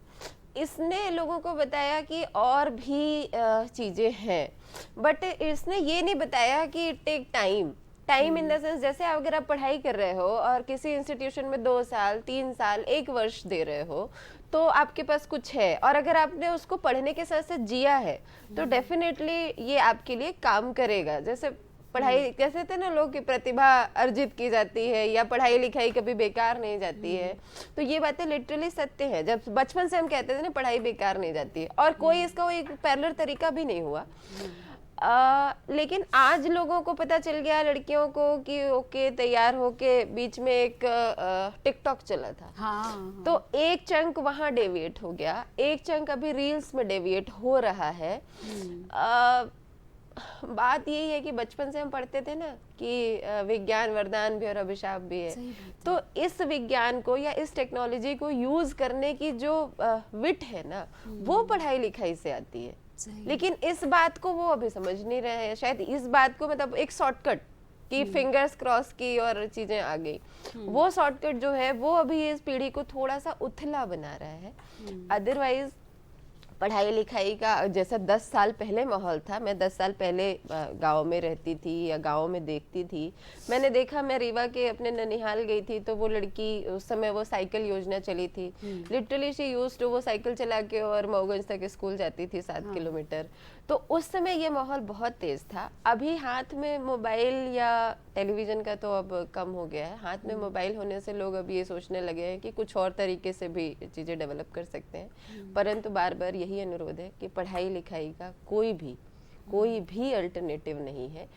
इसने लोगों को बताया कि और भी चीज़ें हैं, बट इसने ये नहीं बताया कि take time in the sense, जैसे अगर आप पढ़ाई कर रहे हो और किसी इंस्टीट्यूशन में 2 साल 3 साल 1 वर्ष दे रहे हो तो आपके पास कुछ है, और अगर आपने उसको पढ़ने के साथ साथ जिया है तो डेफिनेटली ये आपके लिए काम करेगा। जैसे पढ़ाई कैसे थे ना लोग की प्रतिभा अर्जित की जाती है, या पढ़ाई लिखाई कभी बेकार नहीं जाती है, तो ये बातें लिटरली सत्य है। जब बचपन से हम कहते थे ना पढ़ाई बेकार नहीं जाती है, और कोई इसका एक पैरेलल तरीका भी नहीं हुआ। लेकिन आज लोगों को पता चल गया, लड़कियों को, कि ओके तैयार होके बीच में एक टिकटॉक चला था। हाँ। तो एक चंक वहां डेविएट हो गया, एक चंक अभी रील्स में डेविएट हो रहा है। बात यही है कि बचपन से हम पढ़ते थे ना कि विज्ञान वरदान भी और अभिशाप भी है, तो इस विज्ञान को या इस टेक्नोलॉजी को यूज करने की जो विट है ना, वो पढ़ाई लिखाई से आती है। लेकिन इस बात को वो अभी समझ नहीं रहे हैं, शायद इस बात को, मतलब एक शॉर्टकट की फिंगर्स क्रॉस की और चीजें आ गई, वो शॉर्टकट जो है वो अभी इस पीढ़ी को थोड़ा सा उथला बना रहा है। अदरवाइज पढ़ाई लिखाई का जैसा 10 साल पहले माहौल था, मैं 10 साल पहले गांव में रहती थी या गांव में देखती थी, मैंने देखा, मैं रीवा के अपने ननिहाल गई थी तो वो लड़की, उस समय वो साइकिल योजना चली थी, लिटरली शी यूज्ड टू, वो साइकिल चला के और मऊगंज तक स्कूल जाती थी 7 किलोमीटर। तो उस समय ये माहौल बहुत तेज था। अभी हाथ में मोबाइल या टेलीविजन का तो अब कम हो गया है, हाथ में मोबाइल होने से लोग अब ये सोचने लगे हैं कि कुछ और तरीके से भी चीज़ें डेवलप कर सकते हैं। परंतु बार बार यही अनुरोध है कि पढ़ाई लिखाई का कोई भी अल्टरनेटिव नहीं है।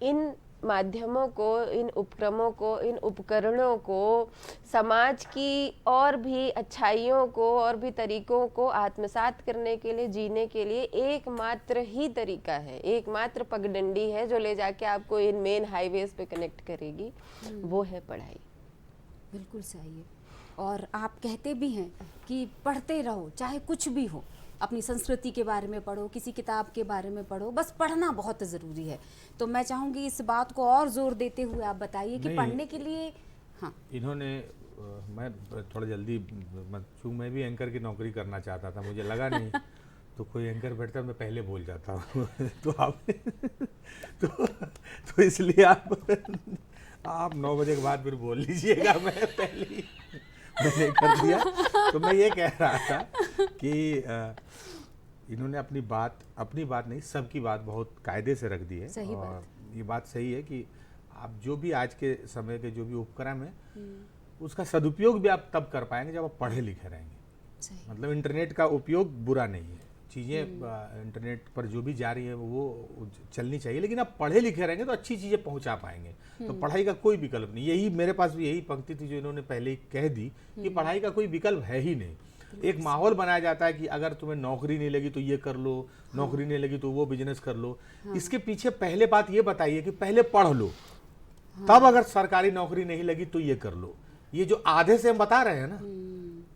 इन माध्यमों को, इन उपक्रमों को, इन उपकरणों को, समाज की और भी अच्छाइयों को और भी तरीकों को आत्मसात करने के लिए, जीने के लिए एकमात्र ही तरीका है, एकमात्र पगडंडी है जो ले जाके आपको इन मेन हाईवेज पे कनेक्ट करेगी, वो है पढ़ाई। बिल्कुल सही है। और आप कहते भी हैं कि पढ़ते रहो, चाहे कुछ भी हो, अपनी संस्कृति के बारे में पढ़ो, किसी किताब के बारे में पढ़ो, बस पढ़ना बहुत ज़रूरी है। तो मैं चाहूँगी इस बात को और जोर देते हुए आप बताइए कि पढ़ने के लिए। हाँ, इन्होंने मैं थोड़ा जल्दी, मैं भी एंकर की नौकरी करना चाहता था, मुझे लगा नहीं तो कोई एंकर बैठता मैं पहले बोल जाता हूँ तो आप तो इसलिए आप 9 बजे के बाद फिर बोल लीजिएगा, मैं पहले ही मैंने कर दिया। तो मैं ये कह रहा था कि इन्होंने अपनी बात नहीं, सबकी बात बहुत कायदे से रख दी है। सही और बात। ये बात सही है कि आप जो भी आज के समय के जो भी उपक्रम है उसका सदुपयोग भी आप तब कर पाएंगे जब आप पढ़े लिखे रहेंगे। मतलब इंटरनेट का उपयोग बुरा नहीं है, चीज़ें इंटरनेट पर जो भी जा रही है वो चलनी चाहिए, लेकिन आप पढ़े लिखे रहेंगे तो अच्छी चीज़ें पहुंचा पाएंगे। तो पढ़ाई का कोई विकल्प नहीं, यही मेरे पास भी यही पंक्ति थी जो इन्होंने पहले ही कह दी कि पढ़ाई का कोई विकल्प है ही नहीं। एक माहौल बनाया जाता है कि अगर तुम्हें नौकरी नहीं लगी तो ये कर लो, नौकरी नहीं लगी तो वो बिजनेस कर लो। इसके पीछे पहले बात ये बताइए कि पहले पढ़ लो, तब अगर सरकारी नौकरी नहीं लगी तो ये कर लो। ये जो आधे से हम बता रहे हैं ना,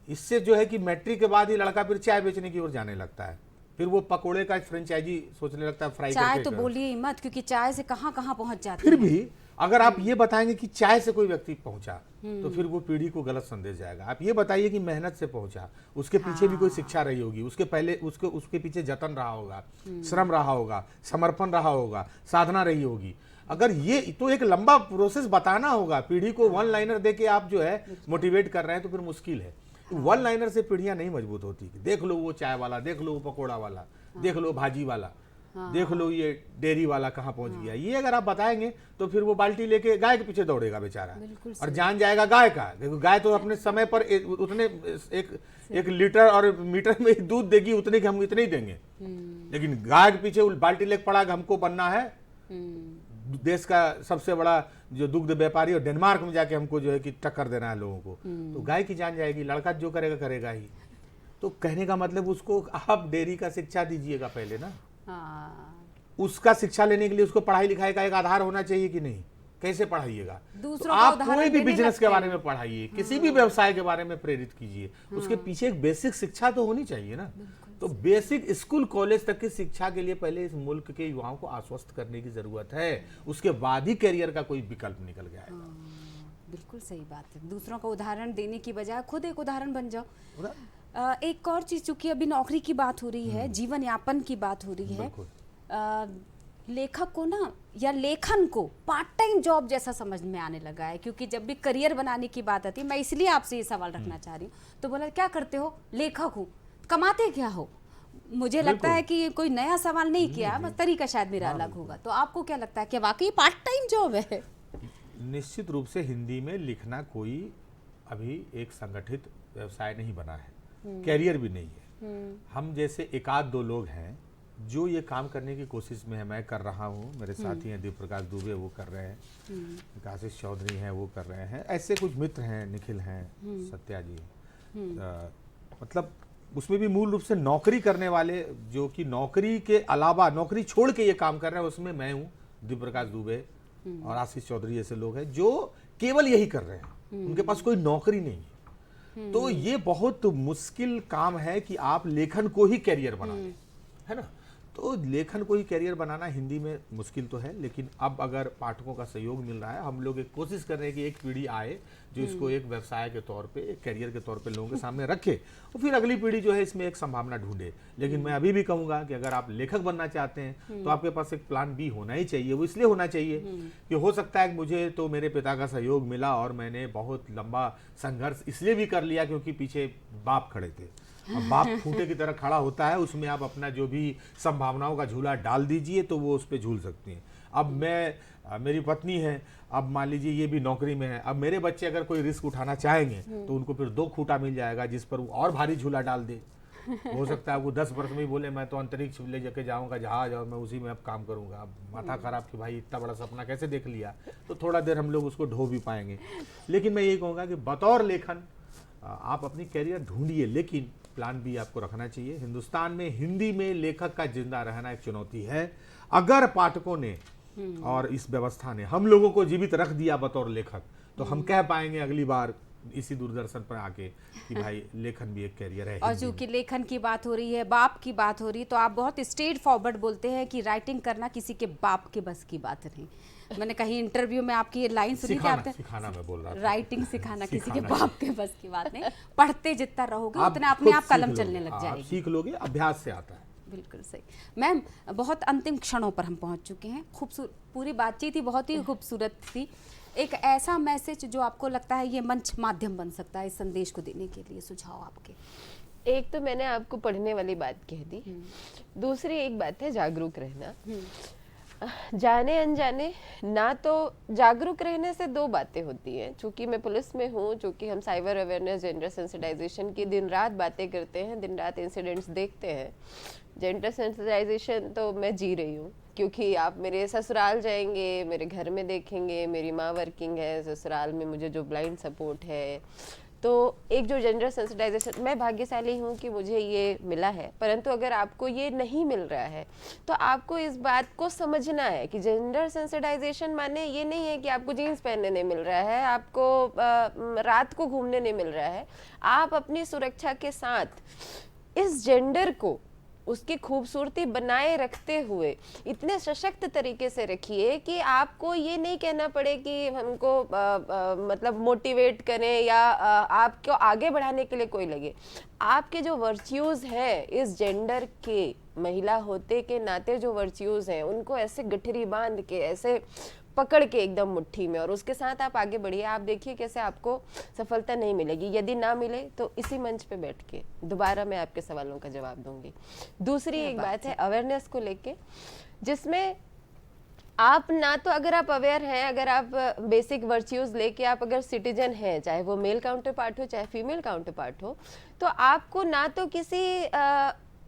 इससे जो है कि मैट्रिक के बाद ही लड़का फिर चाय बेचने की ओर जाने लगता है, फिर वो पकोड़े का फ्रेंचाइजी सोचने लगता है, फ्राई चाय करके तो बोलिए ही मत, क्योंकि चाय से कहाँ कहाँ पहुंच जाते फिर हैं। भी अगर आप ये बताएंगे कि चाय से कोई व्यक्ति पहुंचा तो फिर वो पीढ़ी को गलत संदेश जाएगा। आप ये बताइए कि मेहनत से पहुंचा, उसके पीछे भी कोई शिक्षा रही होगी, उसके पहले उसके पीछे जतन रहा होगा, श्रम रहा होगा, समर्पण रहा होगा, साधना रही होगी। अगर ये तो एक लंबा प्रोसेस बताना होगा। पीढ़ी को वन लाइनर दे के आप जो है मोटिवेट कर रहे हैं तो फिर मुश्किल है। वन लाइनर से पीढ़ियां नहीं मजबूत होती। देख लो वो चाय वाला, देख लो वो पकौड़ा वाला, देख लो भाजी वाला, देख लो ये डेयरी वाला कहाँ पहुंच गया। ये अगर आप बताएंगे तो फिर वो बाल्टी लेके गाय के पीछे दौड़ेगा बेचारा और जान जाएगा गाय का। देखो गाय तो अपने समय पर उतने एक लीटर और मीटर में दूध देगी, उतने की हम इतने ही देंगे। लेकिन गाय के पीछे बाल्टी लेके पड़ा कि हमको बनना है देश का सबसे बड़ा जो दुग्ध व्यापारी, और डेनमार्क में जाके हमको जो है कि टक्कर देना है लोगों को, तो गाय की जान जाएगी। लड़का जो करेगा करेगा ही। तो कहने का मतलब उसको आप डेयरी का शिक्षा दीजिएगा पहले ना। उसका शिक्षा लेने के लिए उसको पढ़ाई लिखाई का एक आधार होना चाहिए कि नहीं, कैसे पढ़ाइएगा। तो आप कोई भी बिजनेस के बारे में पढ़ाइए, किसी भी व्यवसाय के बारे में प्रेरित कीजिए, उसके पीछे एक बेसिक शिक्षा तो होनी चाहिए ना। तो बेसिक स्कूल कॉलेज तक की शिक्षा के लिए पहले इस मुल्क के युवाओं को आश्वस्त करने की जरूरत है। उसके बाद ही करियर का कोई विकल्प निकल गया है। बिल्कुल सही बात है। दूसरों को उदाहरण देने की बजाय खुद एक उदाहरण बन जाओ। एक और चीज, चूंकि अभी नौकरी की बात हो रही है, जीवन यापन की बात हो रही है, लेखक को ना या लेखन को पार्ट टाइम जॉब जैसा समझ में आने लगा है। क्योंकि जब भी करियर बनाने की बात आती है, मैं इसलिए आपसे ये सवाल रखना चाह रही हूँ, तो बोला क्या करते हो? लेखक हूँ। कमाते क्या हो? मुझे लगता है कि ये कोई नया सवाल नहीं किया, बस तरीका शायद मेरा अलग होगा। तो आपको क्या लगता है कि वाकई पार्ट टाइम जॉब है? निश्चित रूप से हिंदी में लिखना कोई अभी एक संगठित व्यवसाय नहीं बना है, कैरियर भी नहीं है। हम जैसे एक आध दो लोग हैं जो ये काम करने की कोशिश में है। मैं कर रहा हूँ, मेरे साथी हैं दीप प्रकाश दुबे, वो कर रहे हैं, आशीष चौधरी हैं, वो कर रहे हैं, ऐसे कुछ मित्र हैं, निखिल हैं, सत्या जी। मतलब उसमें भी मूल रूप से नौकरी करने वाले, जो कि नौकरी के अलावा नौकरी छोड़ के ये काम कर रहे हैं, उसमें मैं हूँ, दीप प्रकाश दुबे और आशीष चौधरी जैसे लोग हैं जो केवल यही कर रहे हैं। उनके पास कोई नौकरी नहीं है। तो ये बहुत मुश्किल काम है कि आप लेखन को ही कैरियर बना लें, है ना। तो लेखन को ही कैरियर बनाना हिंदी में मुश्किल तो है, लेकिन अब अगर पाठकों का सहयोग मिल रहा है, हम लोग एक कोशिश कर रहे हैं कि एक पीढ़ी आए जो इसको एक व्यवसाय के तौर पे, एक कैरियर के तौर पे लोगों के सामने रखे, और फिर अगली पीढ़ी जो है इसमें एक संभावना ढूंढे। लेकिन मैं अभी भी कहूँगा कि अगर आप लेखक बनना चाहते हैं तो आपके पास एक प्लान बी होना ही चाहिए। वो इसलिए होना चाहिए कि हो सकता है कि मुझे तो मेरे पिता का सहयोग मिला और मैंने बहुत लंबा संघर्ष इसलिए भी कर लिया क्योंकि पीछे बाप खड़े थे। अब बाप खूंटे की तरह खड़ा होता है, उसमें आप अपना जो भी संभावनाओं का झूला डाल दीजिए तो वो उस पर झूल सकती हैं। अब मेरी पत्नी है, अब मान लीजिए ये भी नौकरी में है, अब मेरे बच्चे अगर कोई रिस्क उठाना चाहेंगे तो उनको फिर 2 खूंटा मिल जाएगा जिस पर वो और भारी झूला डाल दे। हो सकता है वो 10 वर्ष में ही बोले मैं तो अंतरिक्ष ले जाके जाऊंगा जहाज और मैं उसी में अब काम करूंगा। अब माथा खराब कि भाई इतना बड़ा सपना कैसे देख लिया। तो थोड़ा देर हम लोग उसको ढो भी पाएंगे। लेकिन मैं यही कहूँगा कि बतौर लेखन आप अपनी कैरियर ढूंढिए, लेकिन प्लान भी आपको रखना चाहिए। हिंदुस्तान में हिंदी में लेखक का जिंदा रहना एक चुनौती है। अगर पाठकों ने और इस व्यवस्था ने हम लोगों को जीवित रख दिया बतौर लेखक, तो हम कह पाएंगे अगली बार इसी दूरदर्शन पर आके कि भाई लेखन भी एक कैरियर है। और चूंकि लेखन की बात हो रही है, बाप की बात हो रही है, तो आप बहुत स्ट्रेट फॉरवर्ड बोलते हैं कि राइटिंग करना किसी के बाप के बस की बात नहीं। मैंने कहीं इंटरव्यू में आपकी ये लाइन सुनी थी, आपने सिखाना मैं बोल रहा था, राइटिंग सिखाना किसी के बाप के बस की बात नहीं। पढ़ते जितना रहोगे उतना अपने आप कलम चलने लग जाएगी। सीख लोगे, अभ्यास से आता है। बिल्कुल सही। मैम, बहुत अंतिम क्षणों पर हम पहुंच चुके हैं। खूबसूरत पूरी बातचीत ही बहुत ही खूबसूरत थी। एक ऐसा मैसेज जो आपको लगता है ये मंच माध्यम बन सकता है इस संदेश को देने के लिए, सुझाव आपके? एक तो मैंने आपको पढ़ने वाली बात कह दी, दूसरी एक बात है जागरूक रहना। जाने अनजाने ना, तो जागरूक रहने से 2 बातें होती हैं। चूंकि मैं पुलिस में हूँ, चूंकि हम साइबर अवेयरनेस, जेंडर सेंसिटाइजेशन की दिन रात बातें करते हैं, दिन रात इंसिडेंट्स देखते हैं। जेंडर सेंसिटाइजेशन तो मैं जी रही हूँ, क्योंकि आप मेरे ससुराल जाएंगे, मेरे घर में देखेंगे, मेरी माँ वर्किंग है, ससुराल में मुझे जो ब्लाइंड सपोर्ट है, तो एक जो जेंडर सेंसिटाइजेशन, मैं भाग्यशाली हूँ कि मुझे ये मिला है। परंतु अगर आपको ये नहीं मिल रहा है तो आपको इस बात को समझना है कि जेंडर सेंसिटाइजेशन माने ये नहीं है कि आपको जीन्स पहनने नहीं मिल रहा है, आपको रात को घूमने नहीं मिल रहा है। आप अपनी सुरक्षा के साथ इस जेंडर को उसकी खूबसूरती बनाए रखते हुए इतने सशक्त तरीके से रखिए कि आपको ये नहीं कहना पड़े कि हमको मतलब मोटिवेट करें या आपको आगे बढ़ाने के लिए कोई लगे। आपके जो वर्च्यूज़ हैं इस जेंडर के, महिला होते के नाते जो वर्च्यूज़ हैं उनको ऐसे गठरी बांध के, ऐसे पकड़ के एकदम मुट्ठी में, और उसके साथ आप आगे बढ़िए। आप देखिए कैसे आपको सफलता नहीं मिलेगी। यदि ना मिले तो इसी मंच पे बैठ के दोबारा मैं आपके सवालों का जवाब दूंगी। दूसरी एक बात है अवेयरनेस को लेके, जिसमें आप ना तो अगर आप अवेयर हैं, अगर आप बेसिक वर्च्यूज लेके आप अगर सिटीजन हैं, चाहे वो मेल काउंटर पार्ट हो चाहे फीमेल काउंटर पार्ट हो, तो आपको ना तो किसी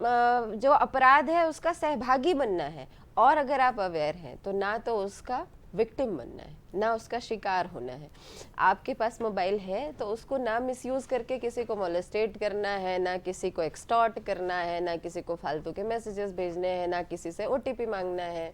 जो अपराध है उसका सहभागी बनना है, और अगर आप अवेयर हैं तो ना तो उसका विक्टिम बनना है, ना उसका शिकार होना है। आपके पास मोबाइल है तो उसको ना मिसयूज करके किसी को मोलेस्टेट करना है, ना किसी को एक्सटॉर्ट करना है, ना किसी को फालतू के मैसेजेस भेजने हैं, ना किसी से ओटीपी मांगना है,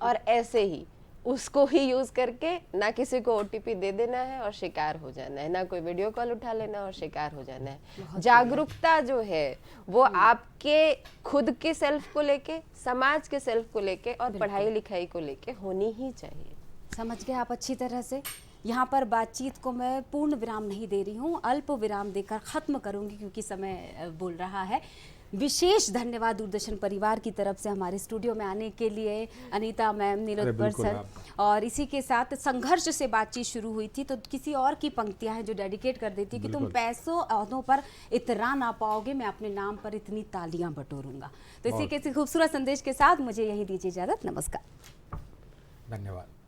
और ऐसे ही उसको ही यूज करके ना किसी को ओटीपी दे देना है और शिकार हो जाना है, ना कोई वीडियो कॉल उठा लेना और शिकार हो जाना है। जागरूकता जो है वो आपके खुद के सेल्फ को लेके, समाज के सेल्फ को लेके और पढ़ाई लिखाई को लेके होनी ही चाहिए। समझ गए आप अच्छी तरह से। यहाँ पर बातचीत को मैं पूर्ण विराम नहीं दे रही हूँ, अल्प विराम देकर ख़त्म करूँगी क्योंकि समय बोल रहा है। विशेष धन्यवाद दूरदर्शन परिवार की तरफ से हमारे स्टूडियो में आने के लिए, अनीता मैम, नीलोत्पल सर। और इसी के साथ संघर्ष से बातचीत शुरू हुई थी तो किसी और की पंक्तियां हैं जो डेडिकेट कर देती है कि तुम पैसों औहदों पर इतरा ना पाओगे, मैं अपने नाम पर इतनी तालियां बटोरूंगा। तो इसी के खूबसूरत संदेश के साथ मुझे यही दीजिए इजाजत। नमस्कार, धन्यवाद।